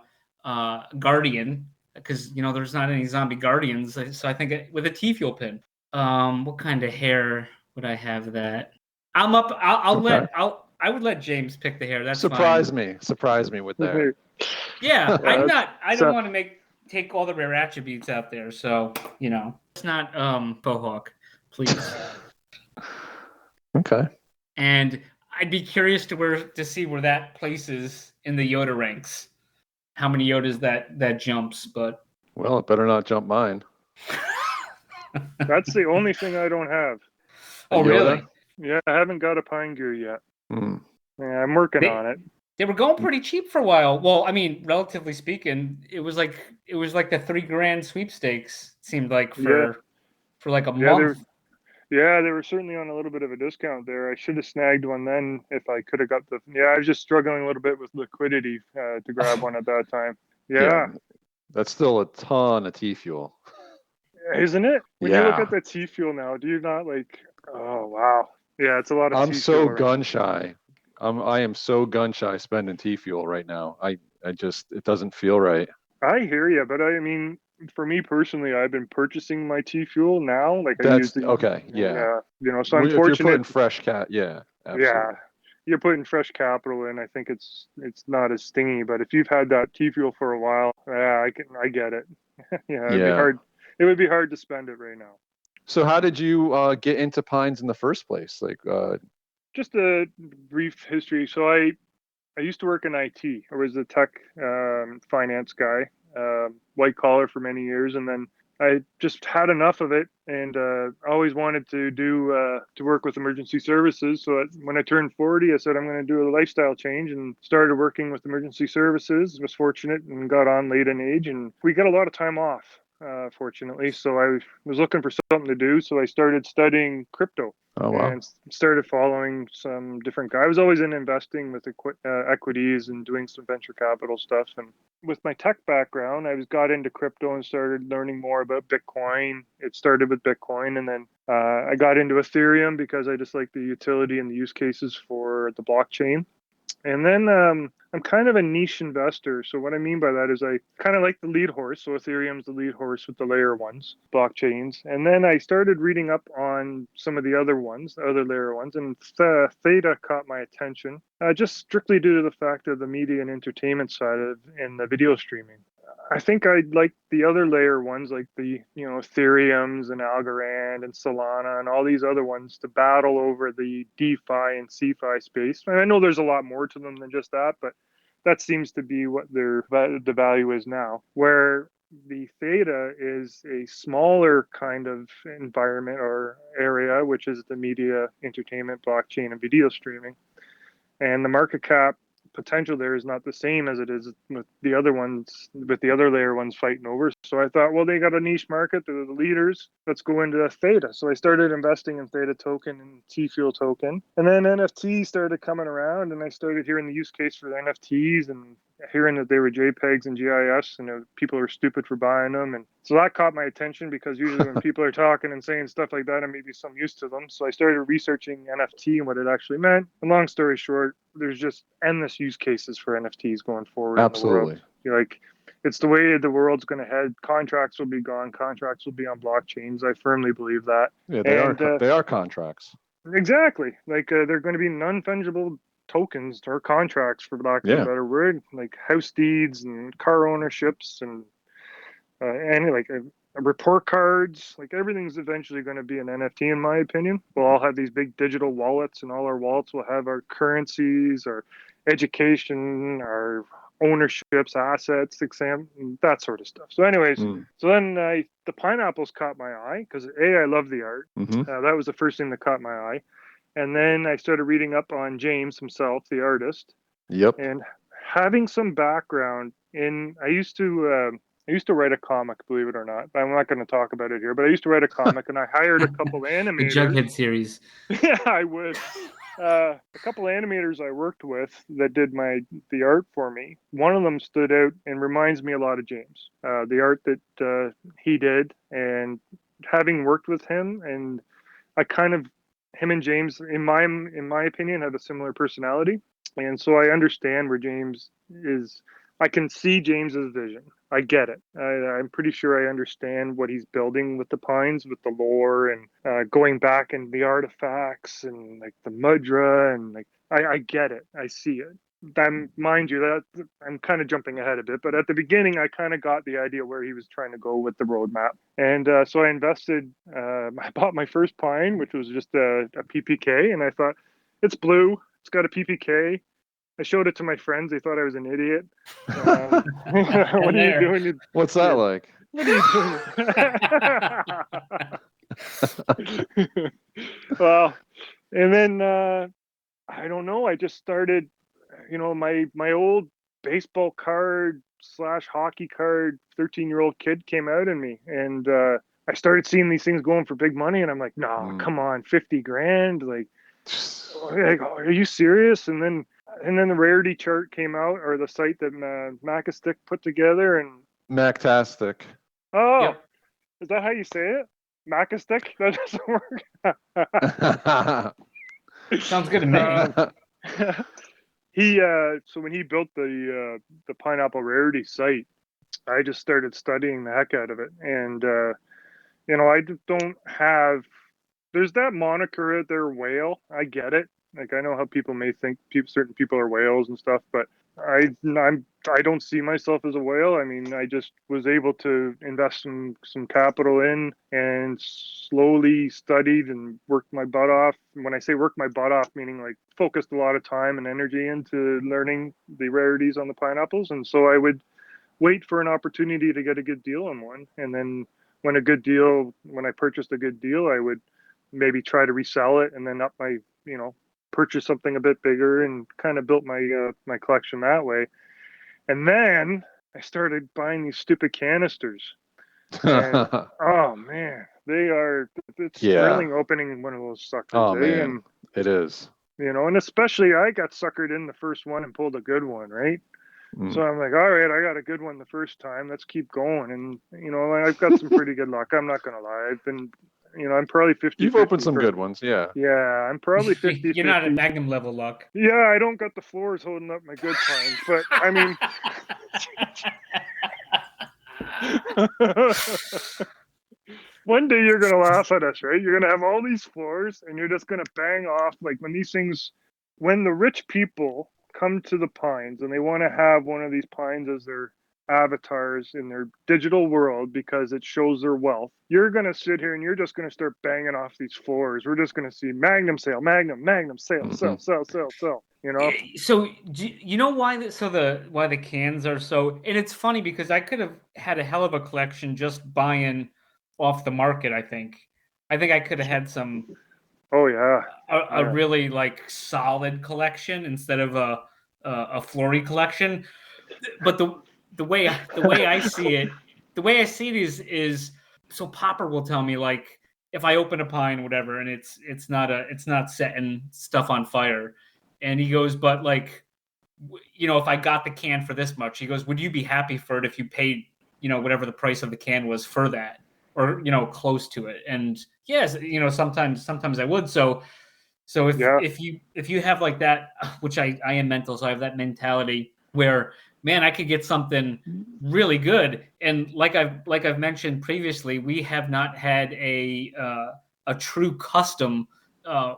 guardian, because there's not any zombie guardians. So I think with a T-fuel pin. What kind of hair would I have that? I'm up. I would let James pick the hair. That's surprise fine. Surprise me with that. Yeah, I don't want to take all the rare attributes out there. So, it's not Bohawk, please. Okay. And I'd be curious to see where that places in the Yoda ranks. How many Yodas that jumps, but well, it better not jump mine. That's the only thing I don't have. Oh, really? Yeah, I haven't got a Pine Gear yet. Yeah, I'm working on it. They were going pretty cheap for a while. Well, I mean, relatively speaking, it was like the $3,000 sweepstakes. It seemed like for like a month. They were certainly on a little bit of a discount there. I should have snagged one then if I could have got the. Yeah, I was just struggling a little bit with liquidity to grab one at that time. Yeah, that's still a ton of T-fuel, isn't it? When you look at the T-fuel now, do you not like? Oh wow, yeah, it's a lot of. I'm so gun shy. I am so gun shy spending T-fuel right now. I just, it doesn't feel right. I hear you, but I mean, for me personally, I've been purchasing my T-fuel now. Like that's I use the, okay, yeah. So I'm fortunate. If you're putting fresh absolutely. Yeah, you're putting fresh capital in. I think it's not as stingy. But if you've had that T-fuel for a while, I get it. It'd be hard. It would be hard to spend it right now. So how did you get into Pines in the first place? Like, just a brief history. So I used to work in IT. I was a tech finance guy, white collar for many years, and then I just had enough of it, and always wanted to work with emergency services. So when I turned 40, I said I'm going to do a lifestyle change and started working with emergency services. Was fortunate and got on late in age, and we got a lot of time off, fortunately. So I was looking for something to do, so I started studying crypto. Oh, wow. And started following some different guys. I was always in investing with equities and doing some venture capital stuff. And with my tech background, I got into crypto and started learning more about Bitcoin. It started with Bitcoin, and then I got into Ethereum because I just like the utility and the use cases for the blockchain. And then I'm kind of a niche investor. So what I mean by that is I kind of like the lead horse. So Ethereum's the lead horse with the layer ones, blockchains. And then I started reading up on some of the other ones, the other layer ones. And Theta caught my attention, just strictly due to the fact of the media and entertainment side of in the video streaming. I think I'd like the other layer ones, like the Ethereums and Algorand and Solana and all these other ones, to battle over the DeFi and CeFi space. And I know there's a lot more to them than just that, but that seems to be what the value is now. Where the Theta is a smaller kind of environment or area, which is the media, entertainment, blockchain, and video streaming, and the market cap potential there is not the same as it is with the other ones, with the other layer ones fighting over. So I thought, well, they got a niche market, they're the leaders, let's go into Theta. So I started investing in Theta token and T-Fuel token, and then NFT started coming around, and I started hearing the use case for the NFTs, and hearing that they were JPEGs and GIFs, and people are stupid for buying them. And so that caught my attention, because usually when people are talking and saying stuff like that, I'm maybe some used to them. So I started researching NFT and what it actually meant. And long story short, there's just endless use cases for NFTs going forward in the Absolutely. world. Like, it's the way the world's going to head. Contracts will be gone. Contracts will be on blockchains. I firmly believe that. Yeah, And they are contracts. exactly. Like, they're going to be non-fungible tokens or contracts, for lack of Yeah. a better word, like house deeds and car ownerships and like report cards. Like, everything's eventually going to be an NFT, in my opinion. We'll all have these big digital wallets, and all our wallets will have our currencies, our education, our ownerships, assets, that sort of stuff. So anyways, so then the pineapples caught my eye, because I love the art. That was the first thing that caught my eye. And then I started reading up on James himself, the artist. Yep. And having some background I used to write a comic, believe it or not. I'm not going to talk about it here, but I used to write a comic, and I hired a couple animators. The Jughead series. Yeah, I would. A couple animators I worked with that did the art for me. One of them stood out and reminds me a lot of James. The art that he did, and having worked with him, and him and James, in my opinion, have a similar personality, and so I understand where James is. I can see James's vision. I get it. I'm pretty sure I understand what he's building with the pines, with the lore, and going back and the artifacts, and like the mudra, and like I get it. I see it. Mind you, that I'm kind of jumping ahead a bit, but at the beginning, I kind of got the idea where he was trying to go with the roadmap, and so I invested. I bought my first pine, which was just a PPK, and I thought, it's blue, it's got a PPK. I showed it to my friends. They thought I was an idiot. What are you doing? What's that like? What are you doing? Well, and then I don't know. I just started, my old baseball card / hockey card 13-year-old kid came out in me, and I started seeing these things going for big money, and I'm like, no, come on, 50 grand, like, are you serious? And then the rarity chart came out, or the site that Macastick put together, and Mactastic. oh, Yep. Is that how you say it? Macastick? That doesn't work. Sounds good to me. So when he built the pineapple rarity site, I just started studying the heck out of it, and I don't have. There's that moniker out there, whale. I get it. Like, I know how people may think certain people are whales and stuff, but I don't see myself as a whale. I mean, I just was able to invest some capital in, and slowly studied and worked my butt off. And when I say work my butt off, meaning like focused a lot of time and energy into learning the rarities on the pineapples. And so I would wait for an opportunity to get a good deal on one, and then when I purchased a good deal, I would maybe try to resell it, and then purchase something a bit bigger, and kind of built my collection that way. And then I started buying these stupid canisters. And, oh man, it's thrilling opening one of those suckers. Oh man, and it is. And especially I got suckered in the first one and pulled a good one, right? So I'm like, all right, I got a good one the first time. Let's keep going. And, I've got some pretty good luck. I'm not going to lie. I've been, I'm probably 50. You've opened some good ones. Yeah. Yeah. I'm probably 50. You're not at Magnum level luck. Yeah. I don't got the floors holding up my good times, but I mean, one day you're going to laugh at us, right? You're going to have all these floors, and you're just going to bang off. Like, when the rich people come to the pines and they want to have one of these pines as their avatars in their digital world because it shows their wealth, you're going to sit here and you're just going to start banging off these floors. We're just going to see Magnum sale, Magnum sale, sell. So you know why why the cans are so, and it's funny because I could have had a hell of a collection just buying off the market. I think I could have had some. Oh yeah, a really like solid collection instead of a flory collection. But the way I see it, is so Popper will tell me, like, if I open a pine, whatever, and it's not setting stuff on fire, and he goes, but like if I got the can for this much, he goes, would you be happy for it if you paid, whatever the price of the can was for that, or, close to it? And yes, sometimes I would. So if you have like that, which I am mental, so I have that mentality where, man, I could get something really good. And like I've mentioned previously, we have not had a true custom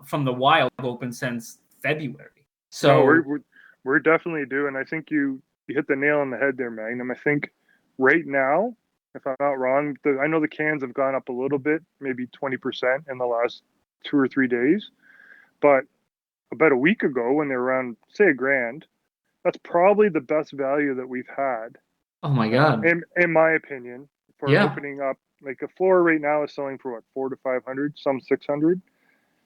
from the wild open since February. So No, we're definitely due, and I think you hit the nail on the head there, Magnum. I think right now, if I'm not wrong, I know the cans have gone up a little bit, maybe 20% in the last 2 or 3 days, but about a week ago when they're around, say, $1,000, that's probably the best value that we've had. Oh my God. In my opinion, for opening up, like a floor right now is selling for what, 400 to 500, some 600.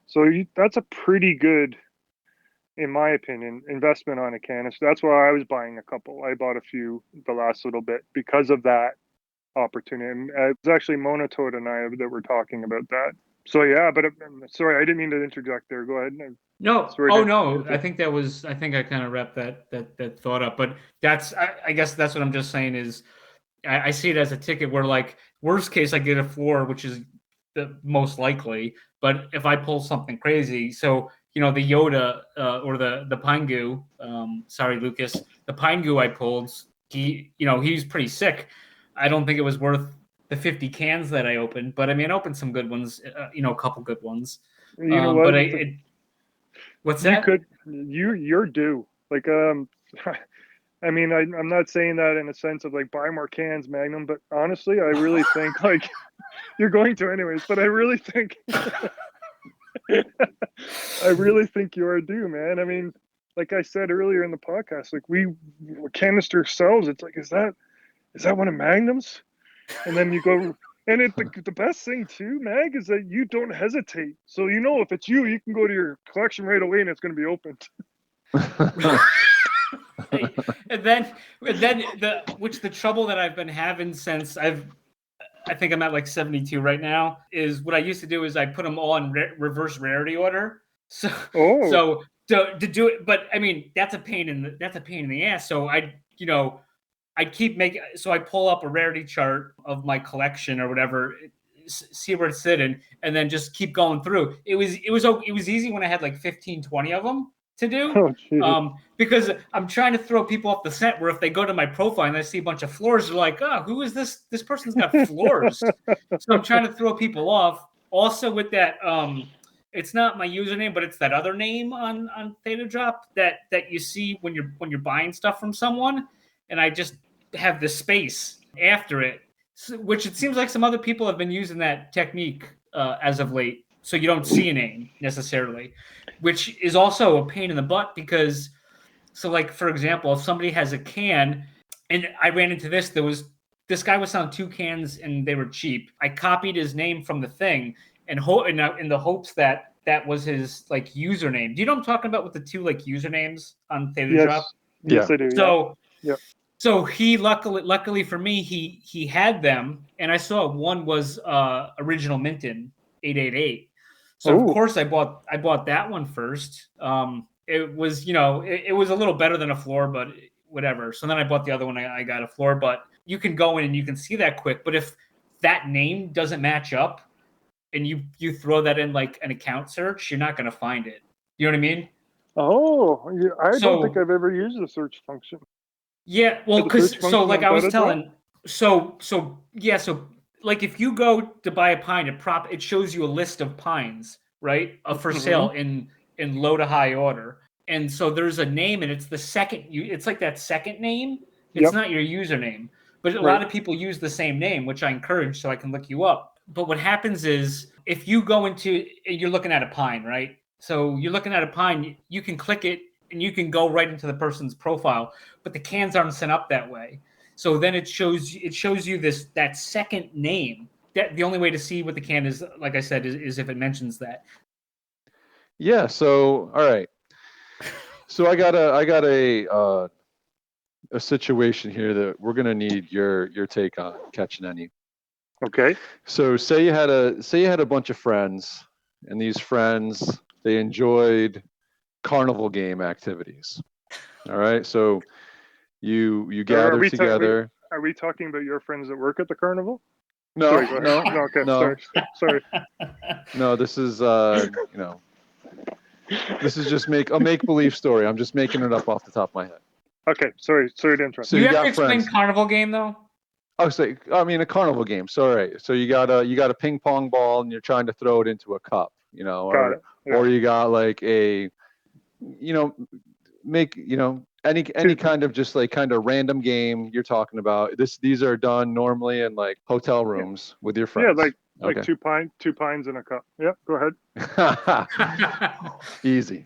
So that's a pretty good, in my opinion, investment on a canister. That's why I was buying a couple. I bought a few the last little bit because of that opportunity. And it was actually Monotode and I that were talking about that. So yeah, but sorry, I didn't mean to interject there. Go ahead. No. No. I think I kind of wrapped that thought up. But I guess that's what I'm just saying is I see it as a ticket where, like, worst case, I get a floor, which is the most likely. But if I pull something crazy, so the Yoda or the Pine Goo, sorry, Lucas, the Pine Goo I pulled, he's pretty sick. I don't think it was worth the 50 cans that I opened, but I mean, I opened some good ones, a couple good ones. You know what? But what's that? You're due. Like, I mean, I'm not saying that in a sense of like buy more cans, Magnum, but honestly, I really think like you're going to anyways. But I really think, I really think you are due, man. I mean, like I said earlier in the podcast, like we canister sells. It's like, is that one of Magnum's? And then you go, and the best thing too, Mag, is that you don't hesitate. So if it's you can go to your collection right away, and it's going to be opened. and then the trouble that I've been having since I think I'm at like 72 right now is what I used to do is I put them all in reverse rarity order. So to do it, but I mean that's a pain in the ass. So I keep making, so I pull up a rarity chart of my collection or whatever, see where it's sitting, and then just keep going through. It was easy when I had like 15, 20 of them to do. Because I'm trying to throw people off the scent where if they go to my profile and they see a bunch of floors, they're like, oh, who is this? This person's got floors. So I'm trying to throw people off. Also with that, it's not my username, but it's that other name on Theta Drop that you see when you're buying stuff from someone. And I just have the space after it, which it seems like some other people have been using that technique as of late. So you don't see a name necessarily, which is also a pain in the butt because, so like, for example, if somebody has a can, and I ran into this guy was selling 2 cans and they were cheap. I copied his name from the thing and in the hopes that was his like username. Do you know what I'm talking about with the 2 like usernames on Theta Drop? Yes, I do. So, yeah. So he luckily for me, he had them, and I saw one was original Minton 888. So of course I bought that one first. It was it was a little better than a floor, but whatever. So then I bought the other one. I got a floor, but you can go in and you can see that quick. But if that name doesn't match up, and you throw that in like an account search, you're not going to find it. You know what I mean? Oh, yeah, I don't think I've ever used the search function. Yeah, well, because so like I was telling, so like if you go to buy a pine, it shows you a list of pines, right, for sale in low to high order, and so there's a name and it's the second it's like that second name. It's not your username, but a lot of people use the same name, which I encourage so I can look you up. But what happens is if you go you're looking at a pine, right? So you're looking at a pine, you can click it. And you can go right into the person's profile, but the cans aren't set up that way. So then it shows you that second name. That the only way to see what the can is, like I said, is if it mentions that. Yeah. So all right. So I got a situation here that we're gonna need your take on, Ketchenany. Okay. So say you had a bunch of friends, and these friends they enjoyed carnival game activities. All right. So you Are gather we together. are we talking about your friends that work at the carnival? No, Sorry, go ahead. no, No, okay, no, sorry. no. This is this is just a make believe story. I'm just making it up off the top of my head. Okay, sorry to interrupt. So you you have to got explain friends. carnival game though. Oh, I mean a carnival game. So all right. So you got a ping pong ball and you're trying to throw it into a cup, Got it. Yeah. or you got like a, make any kind of just like kind of random game you're talking about. These are done normally in like hotel rooms with your Yeah, friends. like two pines in a cup. Yeah, go ahead. Easy.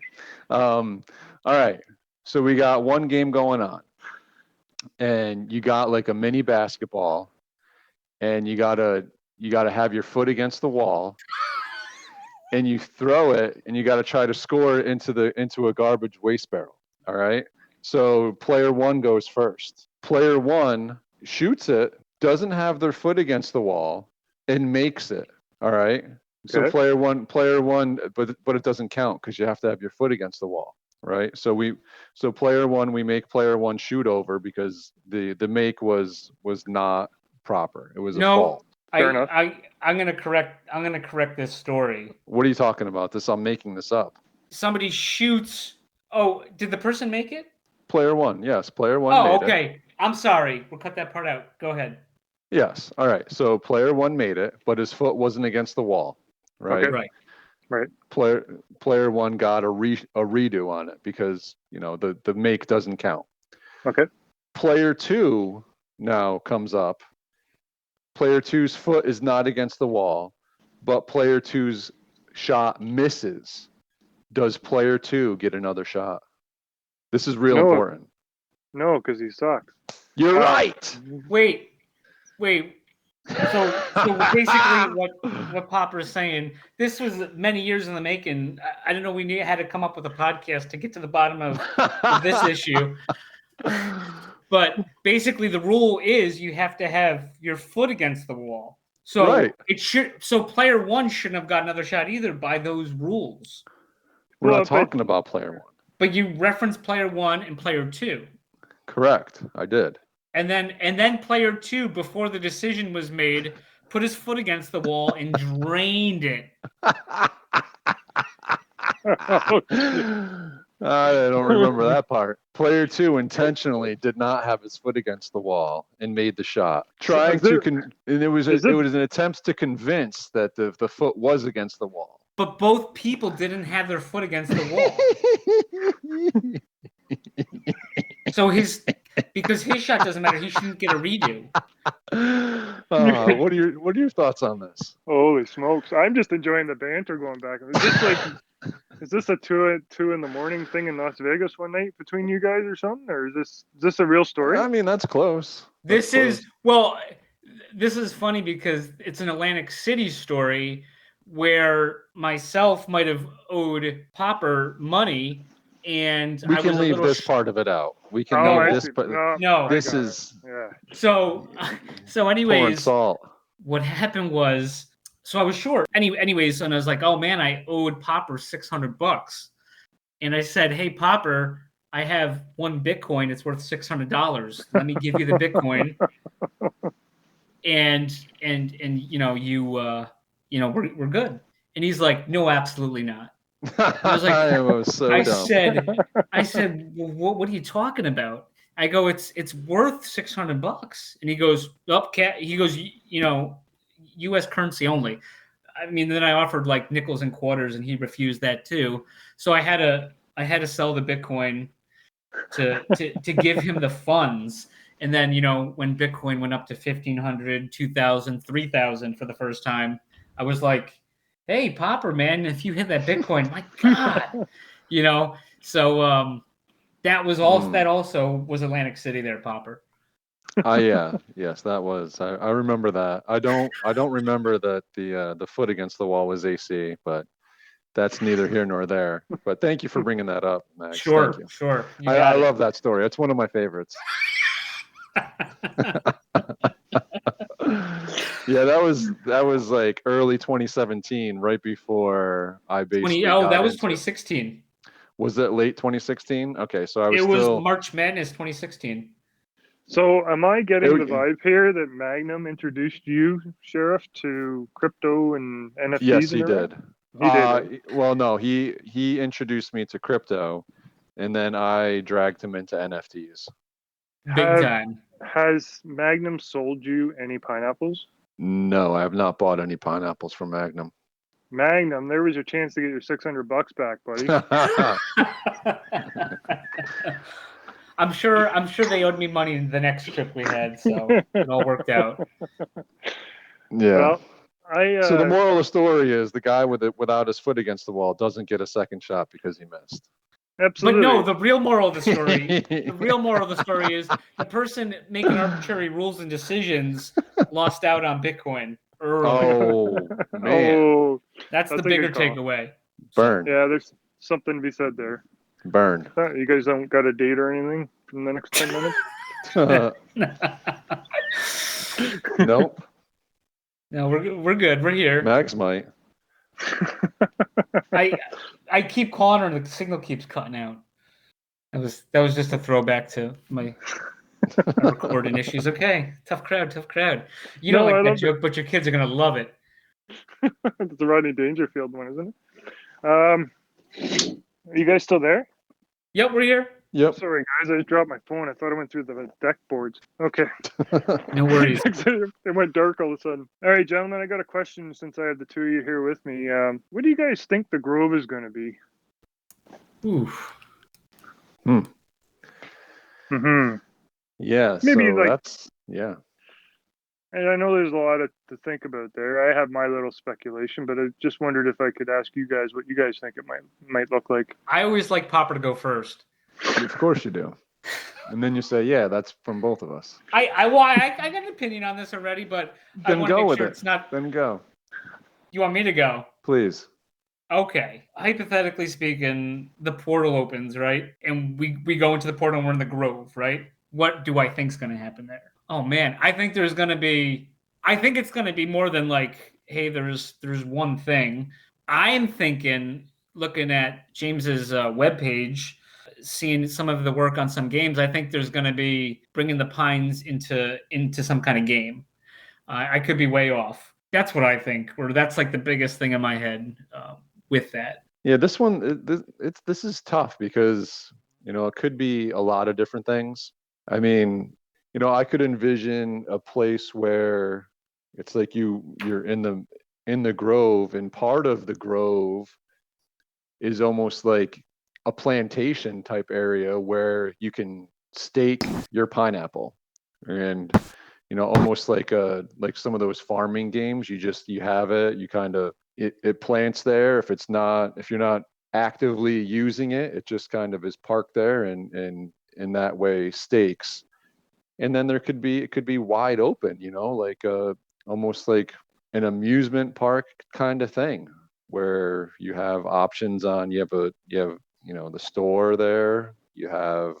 All right. So we got one game going on, and you got like a mini basketball, and you gotta have your foot against the wall, and you throw it, and you gotta try to score it into a garbage waste barrel. All right. So player one goes first. Player one shoots it, doesn't have their foot against the wall, and makes it. All right. So Okay. player one, but it doesn't count because you have to have your foot against the wall, right? So player one, we make player one shoot over because the make was not proper. It was a fault. Fair enough. I'm gonna correct this story. What are you talking about? I'm making this up. Somebody shoots. Oh, did the person make it? Player one, yes. Player one Oh, made it. okay. I'm sorry. We'll cut that part out. Go ahead. Yes. All right. So player one made it, but his foot wasn't against the wall, right? Okay. Right. Player one got a redo on it because the make doesn't count. Okay. Player two now comes up. Player two's foot is not against the wall, but player two's shot misses. Does player two get another shot? This is real important. No, because he sucks. You're right. Wait. So basically, what Popper's saying, this was many years in the making. I don't know. We had to come up with a podcast to get to the bottom of this issue. But basically, the rule is you have to have your foot against the wall. So Right. So player one shouldn't have got another shot either by those rules. We're Well, not talking about player one. But you referenced player one and player two. Correct. I did. And then player two, before the decision was made, put his foot against the wall and drained it. I don't remember that part. Player two intentionally did not have his foot against the wall and made the shot. And it was an attempt to convince that the foot was against the wall. But both people didn't have their foot against the wall. So because his shot doesn't matter, he shouldn't get a redo. What are your thoughts on this? Holy smokes! I'm just enjoying the banter going back. Is this a two in the morning thing in Las Vegas one night between you guys or something, or is this a real story? I mean, that's close. This is funny because it's an Atlantic City story where myself might have owed Popper money. And we can leave this part of it out. We can leave this, but no, this is so. Anyways, salt. What happened was, so I was short. Anyways, and I was like, oh man, I owed Popper $600, and I said, hey Popper, I have one Bitcoin. It's worth $600. Let me give you the Bitcoin, and we're good. And he's like, no, absolutely not. I was like, I said, well, what are you talking about? I go, it's worth $600. And he goes, U.S. currency only. I mean, then I offered like nickels and quarters, and he refused that too. So I had to sell the Bitcoin to give him the funds. And then when Bitcoin went up to 1,500, 2,000, 3,000 for the first time, I was like, hey, Popper, man, if you hit that Bitcoin, my God, So that was also that also was Atlantic City there, Popper. Yes, that was. I remember that. I don't remember that the foot against the wall was AC, but that's neither here nor there. But thank you for bringing that up, Max. Sure. I love that story. It's one of my favorites. Yeah, that was like early 2017, right before I basically. That was 2016. Was it late 2016? Okay, so I was It was still. March Madness 2016. So am I getting the It- vibe here that Magnum introduced you, Sheriff, to crypto and NFTs? Yes, he and everything? did. He did. Right? Well, no, he introduced me to crypto, and then I dragged him into NFTs. Big time. Has Magnum sold you any pineapples? No, I have not bought any pineapples from Magnum. Magnum, there was your chance to get your $600 back, buddy. I'm sure they owed me money the next trip we had, so it all worked out. Yeah. Well, So the moral of the story is the guy without his foot against the wall doesn't get a second shot because he missed. absolutely. But no, the real moral of the story is the person making arbitrary rules and decisions lost out on Bitcoin early. Oh man, Oh, that's the a bigger good call. takeaway. burn, Yeah, there's something to be said there. burn. You guys don't got a date or anything in the next 10 minutes? Nope. No, we're good. We're here. Max might. I keep calling her and the signal keeps cutting out. That was just a throwback to my recording issues. Okay, tough crowd. You don't No, I like that love joke, but your kids are gonna love it. It's the Rodney Dangerfield one, isn't it? Are you guys still there? Yep, we're here. Yep. Sorry, guys, I just dropped my phone. I thought I went through the deck boards. Okay. No worries. It went dark all of a sudden. All right, gentlemen, I got a question since I have the two of you here with me. What do you guys think the Grove is going to be? Oof. Mm-hmm. Yeah. Maybe so like- that's yeah. And I know there's a lot to think about there. I have my little speculation, but I just wondered if I could ask you guys what you guys think it might look like. I always like Popper to go first. Of course you do. And then you say, yeah, that's from both of us. I got an opinion on this already, but I Then want to go make with sure it. it's not. Then go, You want me to go? please. Okay. Hypothetically speaking, the portal opens, right? And we go into the portal and we're in the Grove, right? What do I think's going to happen there? Oh man, I think it's going to be more than like, hey, there's one thing. I am thinking, looking at James's webpage, seeing some of the work on some games, I think there's going to be bringing the Pines into some kind of game. I could be way off. That's what I think, or that's like the biggest thing in my head with that. Yeah, this one, this is tough because, it could be a lot of different things. I mean, I could envision a place where it's like you're in the Grove, and part of the Grove is almost like a plantation type area where you can stake your pineapple, and almost like some of those farming games. You have it, you kind of it plants there. If you're not actively using it, it just kind of is parked there, and in that way stakes. And then it could be wide open, like almost like an amusement park kind of thing, where you have options on. You have the store there. You have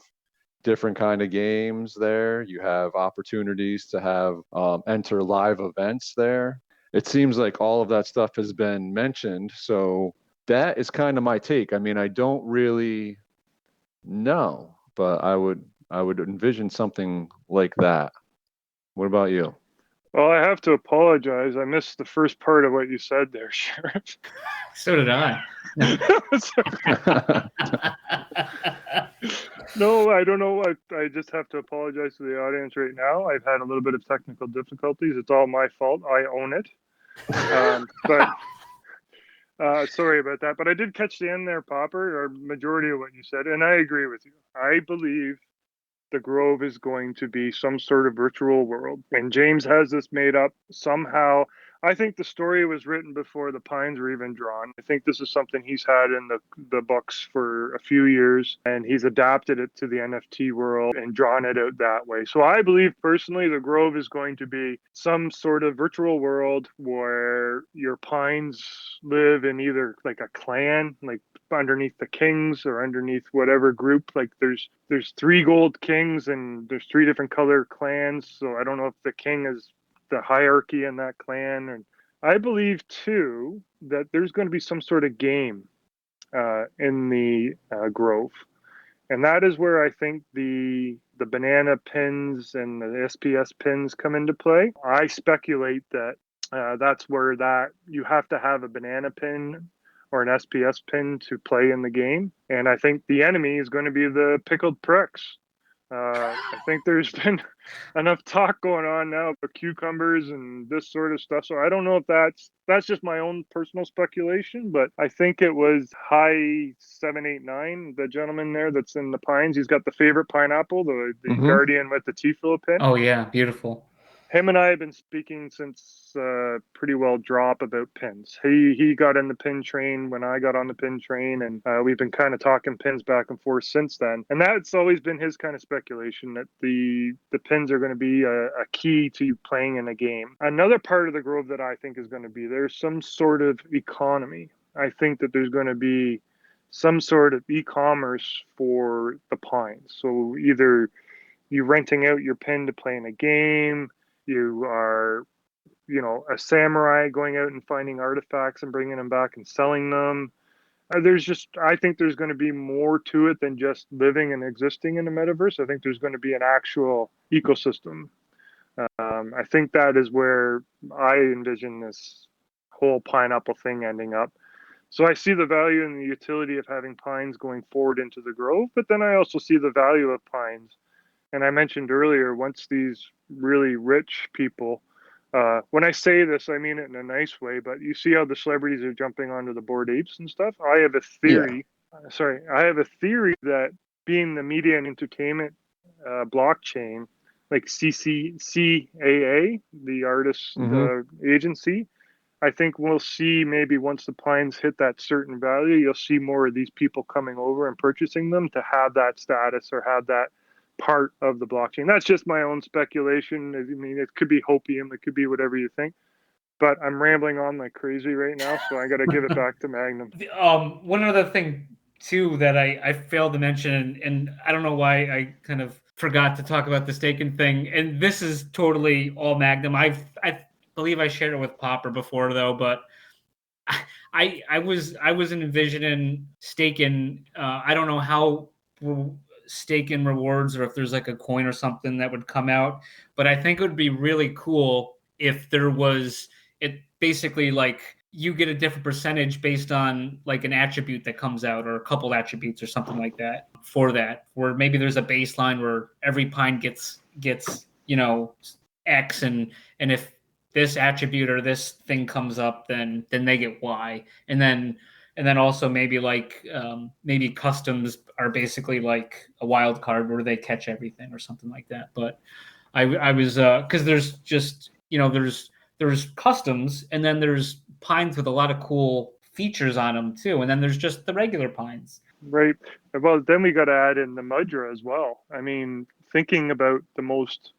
different kind of games there. You have opportunities to have enter live events there. It seems like all of that stuff has been mentioned. So that is kind of my take. I mean, I don't really know, but I would envision something like that. What about you? Well, I have to apologize. I missed the first part of what you said there, Sheriff. So did I. No, I don't know. I just have to apologize to the audience right now. I've had a little bit of technical difficulties. It's all my fault. I own it. But sorry about that. But I did catch the end there, Popper, or majority of what you said, and I agree with you. I believe the Grove is going to be some sort of virtual world. And James has this made up somehow. I think the story was written before the Pines were even drawn. I think this is something he's had in the books for a few years, and he's adapted it to the NFT world and drawn it out that way. So I believe personally the Grove is going to be some sort of virtual world where your Pines live in either like a clan, like underneath the kings or underneath whatever group. Like there's 3 gold kings and there's 3 different color clans. So I don't know if the king is the hierarchy in that clan. And I believe too that there's going to be some sort of game in the grove. And that is where I think the banana pins and the SPS pins come into play. I speculate that that's where that you have to have a banana pin or an SPS pin to play in the game. And I think the enemy is going to be the pickled pricks. I think there's been enough talk going on now about cucumbers and this sort of stuff. So I don't know if that's just my own personal speculation, but I think it was High 789, the gentleman there that's in the pines. He's got the favorite pineapple, the Guardian with the T-Phil pin. Oh yeah, beautiful. Him and I have been speaking since pretty well drop about pins. He got in the pin train when I got on the pin train, and we've been kind of talking pins back and forth since then. And that's always been his kind of speculation that the pins are going to be a key to playing in a game. Another part of the grove that I think is going to be there's some sort of economy. I think that there's going to be some sort of e-commerce for the pines. So either you renting out your pin to play in a game, you are, a samurai going out and finding artifacts and bringing them back and selling them. I think there's going to be more to it than just living and existing in the metaverse. I think there's going to be an actual ecosystem. I think that is where I envision this whole pineapple thing ending up. So I see the value and the utility of having pines going forward into the grove, but then I also see the value of pines. And I mentioned earlier, once these really rich people, when I say this, I mean it in a nice way, but you see how the celebrities are jumping onto the Bored Apes and stuff. I have a theory. I have a theory that being the media and entertainment blockchain, like CCAA, the artist agency, I think we'll see maybe once the pines hit that certain value, you'll see more of these people coming over and purchasing them to have that status or have that part of the blockchain. That's just my own speculation. I mean, it could be hopium, it could be whatever you think. But I'm rambling on like crazy right now, so I got to give it back to Magnum. One other thing too that I failed to mention, and I don't know why I kind of forgot to talk about the staking thing. And this is totally all Magnum. I believe I shared it with Popper before though, but I was envisioning staking. I don't know how staking rewards or if there's like a coin or something that would come out, but I think it would be really cool if there was it basically like you get a different percentage based on like an attribute that comes out or a couple attributes or something like that for that, where maybe there's a baseline where every pine gets X, and if this attribute or this thing comes up, then they get Y, and then also maybe like maybe customs are basically like a wild card where they catch everything or something like that. But I was because there's just there's customs, and then there's pines with a lot of cool features on them too, and then there's just the regular pines. Right. Well, then we got to add in the mudra as well. I mean, thinking about the most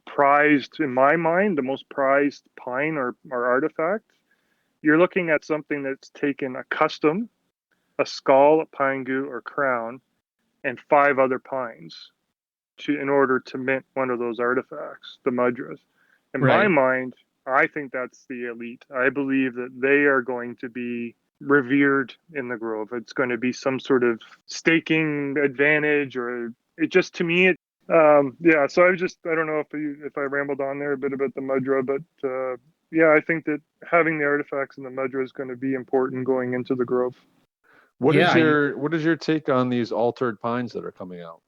prized, in my mind, the most prized pine or artifact, you're looking at something that's taken a custom, a skull, a pine goo, or crown, and 5 other pines in order to mint one of those artifacts, the mudras. In my mind, I think that's the elite. I believe that they are going to be revered in the grove. It's going to be some sort of staking advantage, or it just, to me, yeah. So I don't know if I rambled on there a bit about the mudra, but yeah, I think that having the artifacts in the mudra is going to be important going into the grove. What is your take on these altered pines that are coming out?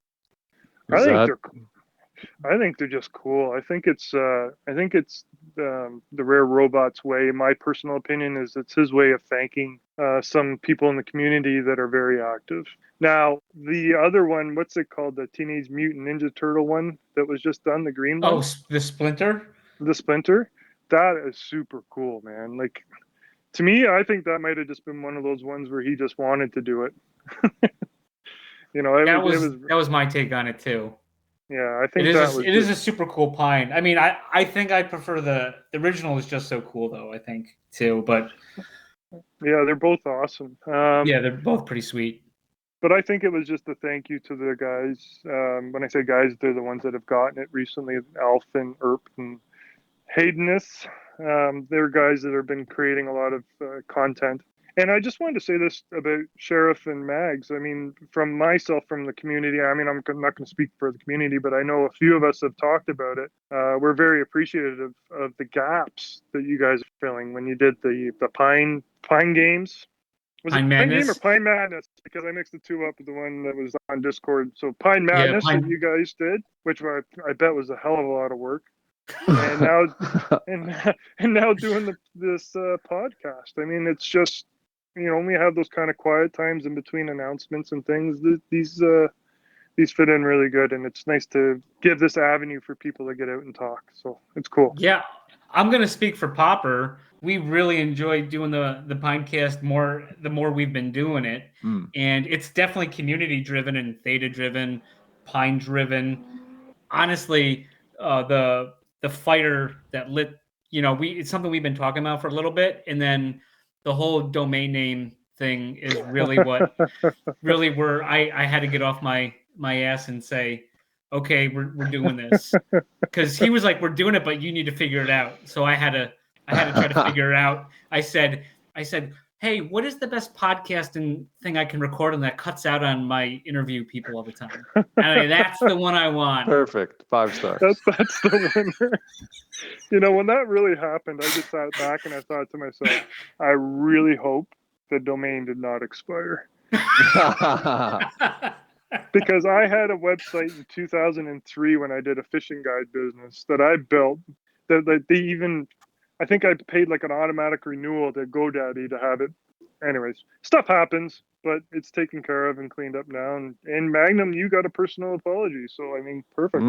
I think they're just cool. I think it's the Rare Robot's way. My personal opinion is it's his way of thanking some people in the community that are very active. Now, the other one, what's it called? The Teenage Mutant Ninja Turtle one that was just done, the green one? Oh, the Splinter? The Splinter? That is super cool, man. Like, to me, I think that might have just been one of those ones where he just wanted to do it. That was my take on it too. Yeah, I think it is a super cool pine. I mean, I think I prefer the original is just so cool though, I think too. But yeah, they're both awesome. Yeah, they're both pretty sweet. But I think it was just a thank you to the guys. When I say guys, they're the ones that have gotten it recently. Alf and Erp and Haydenus. They're guys that have been creating a lot of content. And I just wanted to say this about Sheriff and Mags. I mean, from myself, from the community, I mean, I'm not going to speak for the community, but I know a few of us have talked about it. We're very appreciative of the gaps that you guys are filling when you did the Pine games. Was Pine it Pine Game or Madness? Pine Madness? Because I mixed the two up with the one that was on Discord. So Pine Yeah, Madness that you guys did, which I bet was a hell of a lot of work. And now and now doing this podcast. I mean, it's just, you know, we have those kind of quiet times in between announcements and things. These fit in really good, and it's nice to give this avenue for people to get out and talk. So it's cool. Yeah, I'm gonna speak for Popper. We really enjoy doing the Pinecast more the more we've been doing it, and it's definitely community driven and theta driven, Pine driven. Honestly, the fighter that lit, you know, it's something we've been talking about for a little bit, and then the whole domain name thing is really what really where I had to get off my ass and say, okay, we're doing this, because he was like, we're doing it, but you need to figure it out. So I had to try to figure it out. I said, hey, what is the best podcasting thing I can record and that cuts out on my interview people all the time? And that's the one I want. Perfect. 5 stars. That's the winner. You know, when that really happened, I just sat back and I thought to myself, I really hope the domain did not expire. Because I had a website in 2003 when I did a fishing guide business that I built that they even, I think I paid like an automatic renewal to GoDaddy to have it. Anyways, stuff happens, but it's taken care of and cleaned up now. And Magnum, you got a personal apology. So, I mean, perfect.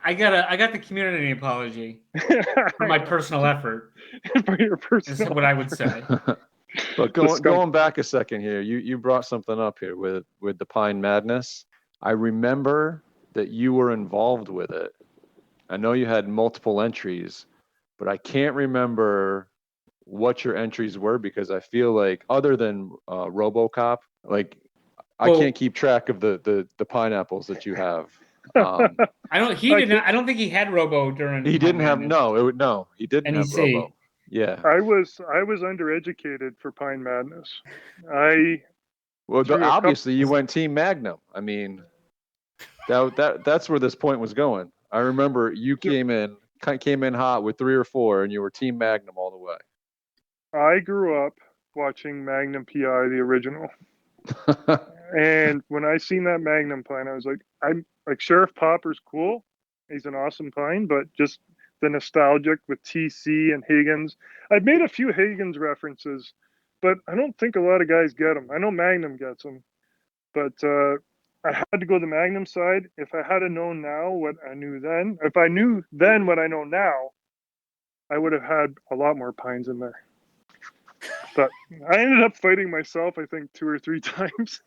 I got the community apology for my personal effort. For your personal is what I would say. But going back a second here, you brought something up here with the Pine Madness. I remember that you were involved with it. I know you had multiple entries, but I can't remember what your entries were, because I feel like, other than RoboCop, like I can't keep track of the pineapples that you have. I don't think he had Robo during. He didn't have he didn't have Robo. Yeah. I was undereducated for Pine Madness. Well, obviously you went Team Magnum. I mean, that's where this point was going. I remember you came in hot with 3 or 4, and you were Team Magnum all the way. I grew up watching Magnum PI, the original. And when I seen that Magnum pine, I was like, I'm like, Sheriff Popper's cool. He's an awesome pine, but just the nostalgic with TC and Higgins. I've made a few Higgins references, but I don't think a lot of guys get them. I know Magnum gets them, but I had to go the Magnum side. If I had known now what I knew then, if I knew then what I know now, I would have had a lot more pines in there. But I ended up fighting myself, I think, 2 or 3 times.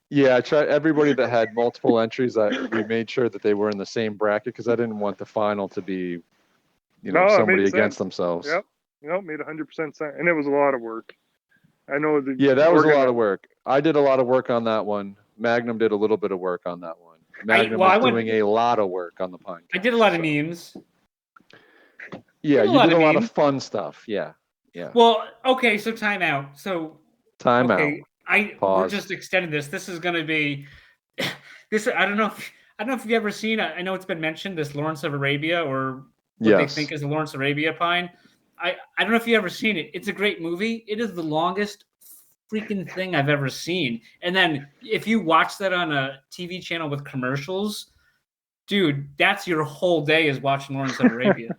Yeah, I tried. Everybody that had multiple entries, we made sure that they were in the same bracket, because I didn't want the final to be, somebody against themselves. Yep, made 100% sense, and it was a lot of work. I know that. Yeah, that was a lot of work. I did a lot of work on that one. Magnum did a little bit of work on that one. Magnum was doing a lot of work on the Pine. I did a lot of memes. Yeah, you did a lot of fun stuff. Yeah. Well, okay, so time out. Time out. We're just extending this. This is going to be this. I don't know if you've ever seen. I know it's been mentioned, this Lawrence of Arabia, or what they think is the Lawrence of Arabia pine. I don't know if you've ever seen it. It's a great movie. It is the longest freaking thing I've ever seen. And then if you watch that on a TV channel with commercials, dude, that's your whole day is watching Lawrence of Arabia.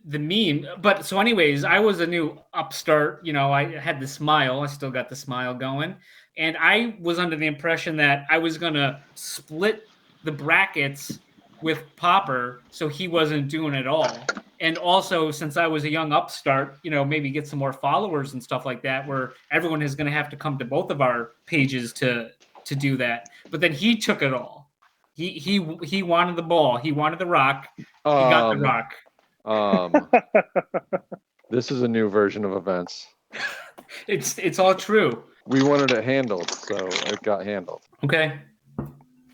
The meme, but so anyways, I was a new upstart, I had the smile, I still got the smile going, and I was under the impression that I was going to split the brackets with Popper, so he wasn't doing it all. And also, since I was a young upstart, maybe get some more followers and stuff like that, where everyone is going to have to come to both of our pages to do that. But then he took it all. He wanted the ball. He wanted the rock. He got the rock. This is a new version of events. It's all true. We wanted it handled, so it got handled. Okay.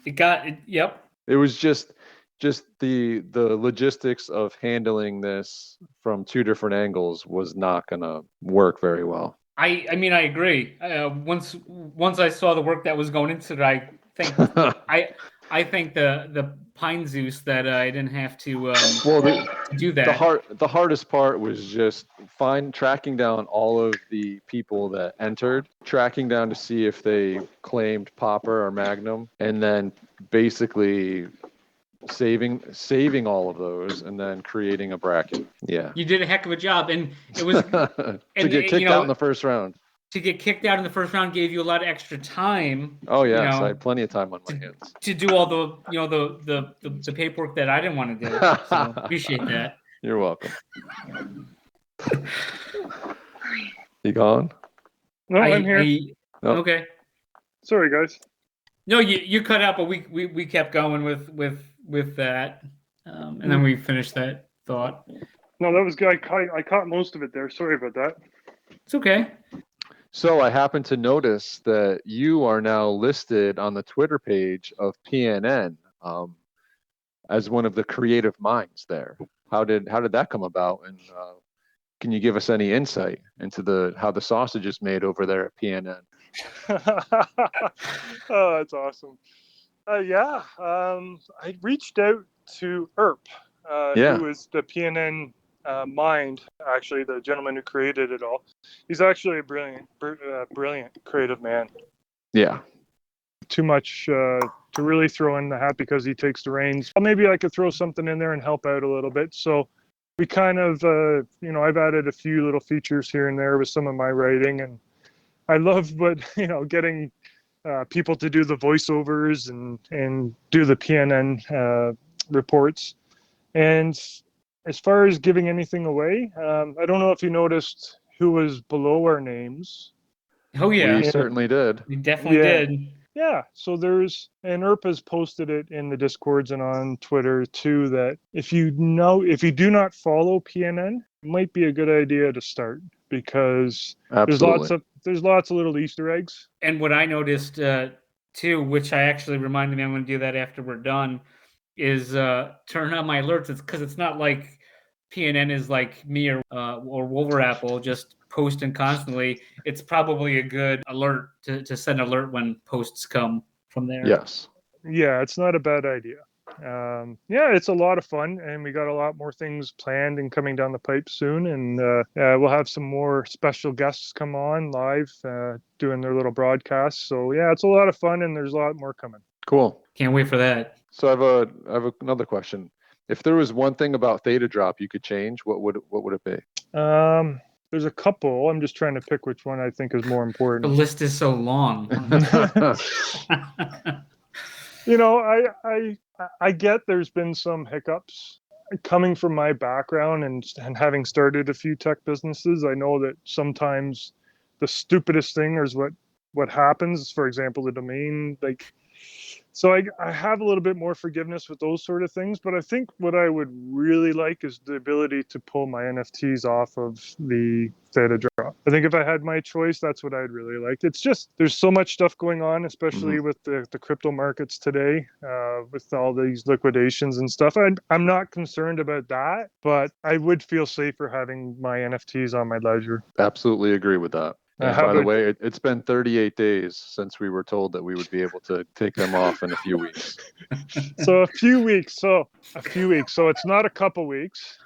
Yep. It was just just the logistics of handling this from two different angles was not going to work very well. I mean, I agree. Once I saw the work that was going into it, I think I think the Pine Zeus that I didn't have to Well, to do that. the hardest part was just tracking down all of the people that entered, tracking down to see if they claimed Popper or Magnum, and then basically saving all of those and then creating a bracket. Yeah. You did a heck of a job, and it was To and get kicked out in the first round. To get kicked out in the first round gave you a lot of extra time. Oh yes, I had plenty of time on my hands to do all the the paperwork that I didn't want to do. So appreciate that. You're welcome. You gone? No, I'm here. Oh. Okay. Sorry, guys. No, you cut out, but we kept going with that, and then we finished that thought. No, that was good. I caught most of it there. Sorry about that. It's okay. So I happen to notice that you are now listed on the Twitter page of PNN as one of the creative minds there. How did that come about? And can you give us any insight into how the sausage is made over there at PNN? Oh, that's awesome. I reached out to Erp, who is the PNN mind, actually, the gentleman who created it all. He's actually a brilliant creative man. Yeah. Too much to really throw in the hat because he takes the reins. Maybe I could throw something in there and help out a little bit. So we kind of, I've added a few little features here and there with some of my writing, and I love getting people to do the voiceovers and do the PNN reports. And as far as giving anything away, I don't know if you noticed who was below our names. Oh yeah, we certainly did. We definitely did. Yeah, so and Erp has posted it in the Discords and on Twitter too, that if you do not follow PNN, it might be a good idea to start, because Absolutely. there's lots of little Easter eggs. And what I noticed too, which I actually reminded me I'm going to do that after we're done, is turn on my alerts. It's because it's not like PNN is like me or Wolverapple just posting constantly. It's probably a good alert to send an alert when posts come from there. Yes. Yeah, it's not a bad idea. It's a lot of fun, and we got a lot more things planned and coming down the pipe soon, and we'll have some more special guests come on live doing their little broadcasts. So yeah, it's a lot of fun, and there's a lot more coming. Cool. Can't wait for that. So I have another question. If there was one thing about Theta Drop you could change, what would it be? There's a couple. I'm just trying to pick which one I think is more important. The list is so long. I get there's been some hiccups. Coming from my background and having started a few tech businesses, I know that sometimes the stupidest thing is what happens. For example, the domain, so I have a little bit more forgiveness with those sort of things, but I think what I would really like is the ability to pull my NFTs off of the Theta Drop. I think if I had my choice, that's what I'd really like. It's just, there's so much stuff going on, especially with the crypto markets today, with all these liquidations and stuff. I'm not concerned about that, but I would feel safer having my NFTs on my ledger. Absolutely agree with that. And by the way, it's been 38 days since we were told that we would be able to take them off in a few weeks. So a few weeks. So it's not a couple weeks.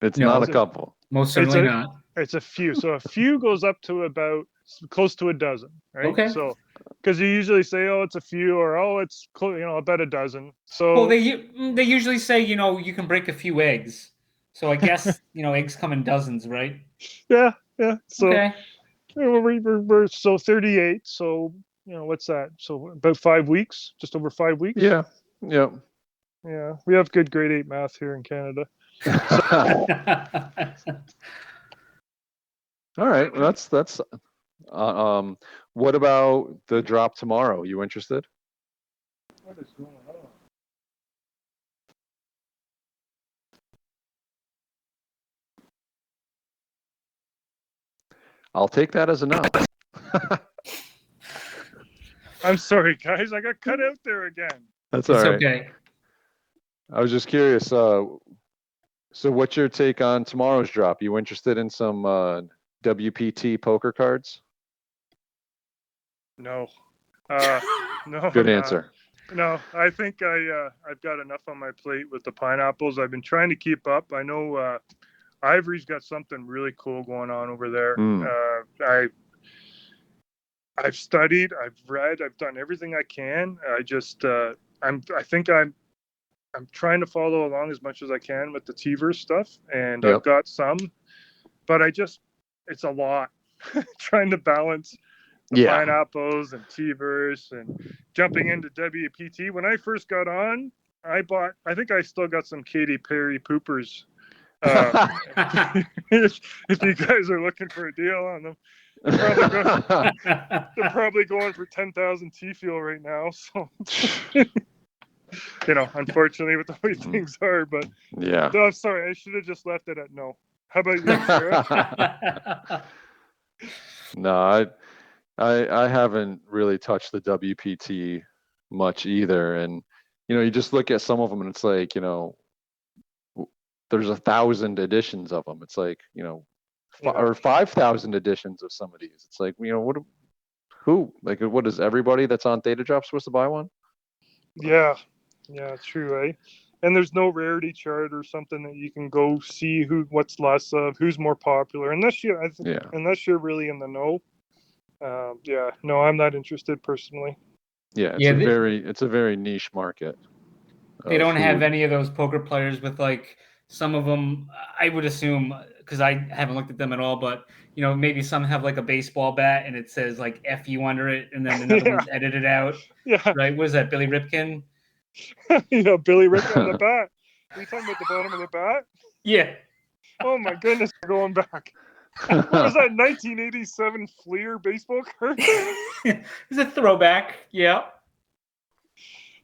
It's not a couple. Most certainly not. It's a few. So a few goes up to about close to a dozen, right? Okay. So, because you usually say, oh, it's a few, or it's about a dozen. So well, they usually say you can break a few eggs. So I guess eggs come in dozens, right? Yeah. So. Okay. We're so 38. So what's that? So about 5 weeks, just over 5 weeks. Yeah. We have good grade 8 math here in Canada. All right. Well, that's. What about the drop tomorrow? You interested? What is going on? I'll take that as a no. I'm sorry, guys. I got cut out there again. That's all right. Okay. I was just curious. So what's your take on tomorrow's drop? You interested in some WPT poker cards? No. No, Good I'm answer. not. No, I think I've got enough on my plate with the pineapples. I've been trying to keep up. I know Ivory's got something really cool going on over there. I've studied, I've read, I've done everything I can. I think I'm trying to follow along as much as I can with the T-verse stuff, and Yep. I've got some, but it's a lot trying to balance the pineapples and T-verse and jumping into WPT. When I first got on, I think I still got some Katy Perry poopers. If you guys are looking for a deal on them, they're probably going for 10,000 T-fuel right now. So, unfortunately with the way things are, but Yeah. no, I'm sorry. I should have just left it at no. How about you, Sarah? No, I haven't really touched the WPT much either. And, you just look at some of them and it's like, there's 1,000 editions of them. It's like, or 5,000 editions of some of these. It's like, what is everybody that's on Data Drop supposed to buy one? Yeah, it's true, right? And there's no rarity chart or something that you can go see what's less of, who's more popular, unless you're really in the know. No, I'm not interested personally. Yeah, it's a very niche market. They don't have any of those poker players with like some of them. I would assume, because I haven't looked at them at all, but maybe some have like a baseball bat and it says like "FU" under it, and then another one's edited out. Yeah. Right. What is that, Billy Ripken? Billy Ripken on the bat. Are you talking about the bottom of the bat? Yeah. Oh my goodness, we're going back. What was that 1987 Fleer baseball card? It's a throwback. Yeah.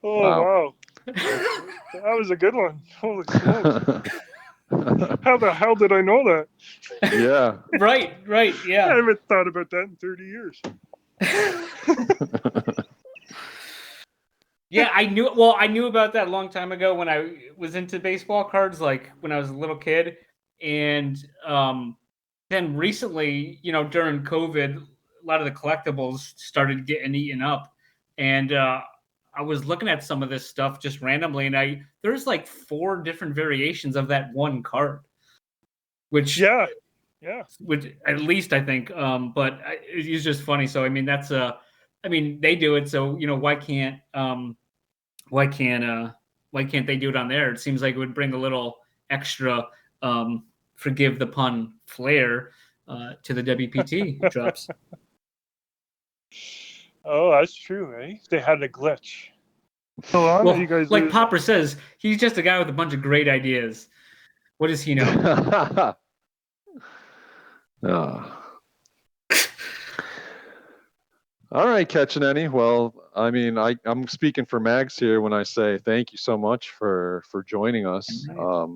Oh wow. That was a good one. Holy smokes. How the hell did I know that? Yeah. Right. Yeah. I haven't thought about that in 30 years. Yeah, I knew about that a long time ago when I was into baseball cards, like when I was a little kid. And then recently, during COVID, a lot of the collectibles started getting eaten up. And I was looking at some of this stuff just randomly, and there's like 4 different variations of that one card. Which which at least I think, but it's just funny. So I mean, they do it, so why can't they do it on there? It seems like it would bring a little extra, forgive the pun, flair to the WPT drops. Oh, that's true, eh? They had a glitch. You guys like Popper says, he's just a guy with a bunch of great ideas. What does he know? All right, Ketchenany. Well, I mean, I'm speaking for Mags here when I say thank you so much for joining us. Right.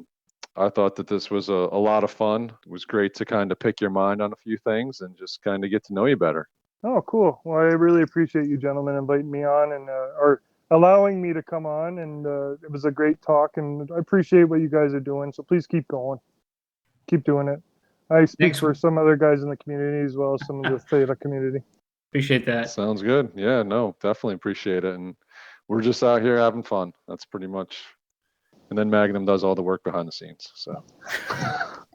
I thought that this was a lot of fun. It was great to kind of pick your mind on a few things and just kind of get to know you better. Oh, cool. Well, I really appreciate you gentlemen inviting me on and or allowing me to come on. And it was a great talk, and I appreciate what you guys are doing. So please keep going. Keep doing it. I speak for some other guys in the community as well as some of the Theta community. Appreciate that. Sounds good. Yeah, no, definitely appreciate it. And we're just out here having fun. That's pretty much. And then Magnum does all the work behind the scenes. So.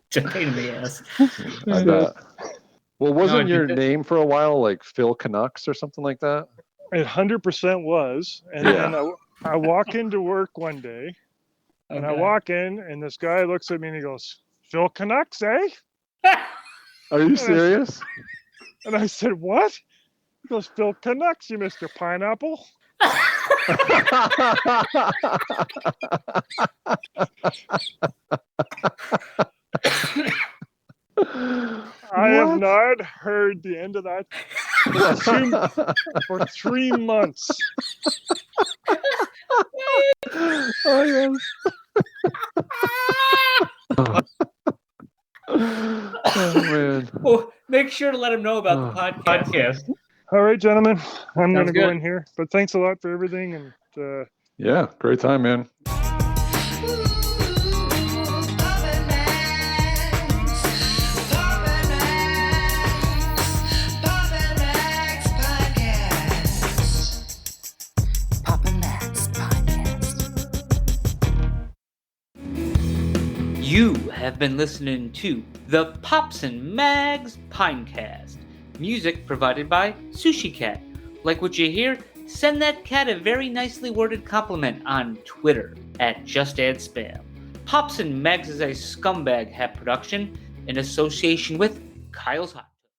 Just pain in the ass. I bet. Well, wasn't your name for a while like Phil Canucks or something like that? It 100% was. And then I walk into work one day, and I walk in, and this guy looks at me and he goes, "Phil Canucks, eh?" Are you serious? And I said, "What?" He goes, "Phil Canucks, you Mr. Pineapple." I have not heard the end of that for 3 months. Oh, yes. Oh, man. Well, make sure to let him know about the podcast. All right, gentlemen. I'm going to go in here. But thanks a lot for everything. And yeah, great time, man. You have been listening to the Pops and Mags Pinecast. Music provided by Sushi Cat. Like what you hear? Send that cat a very nicely worded compliment on Twitter at JustAddSpam. Pops and Mags is a Scumbag Hat production in association with Kyle's Hot.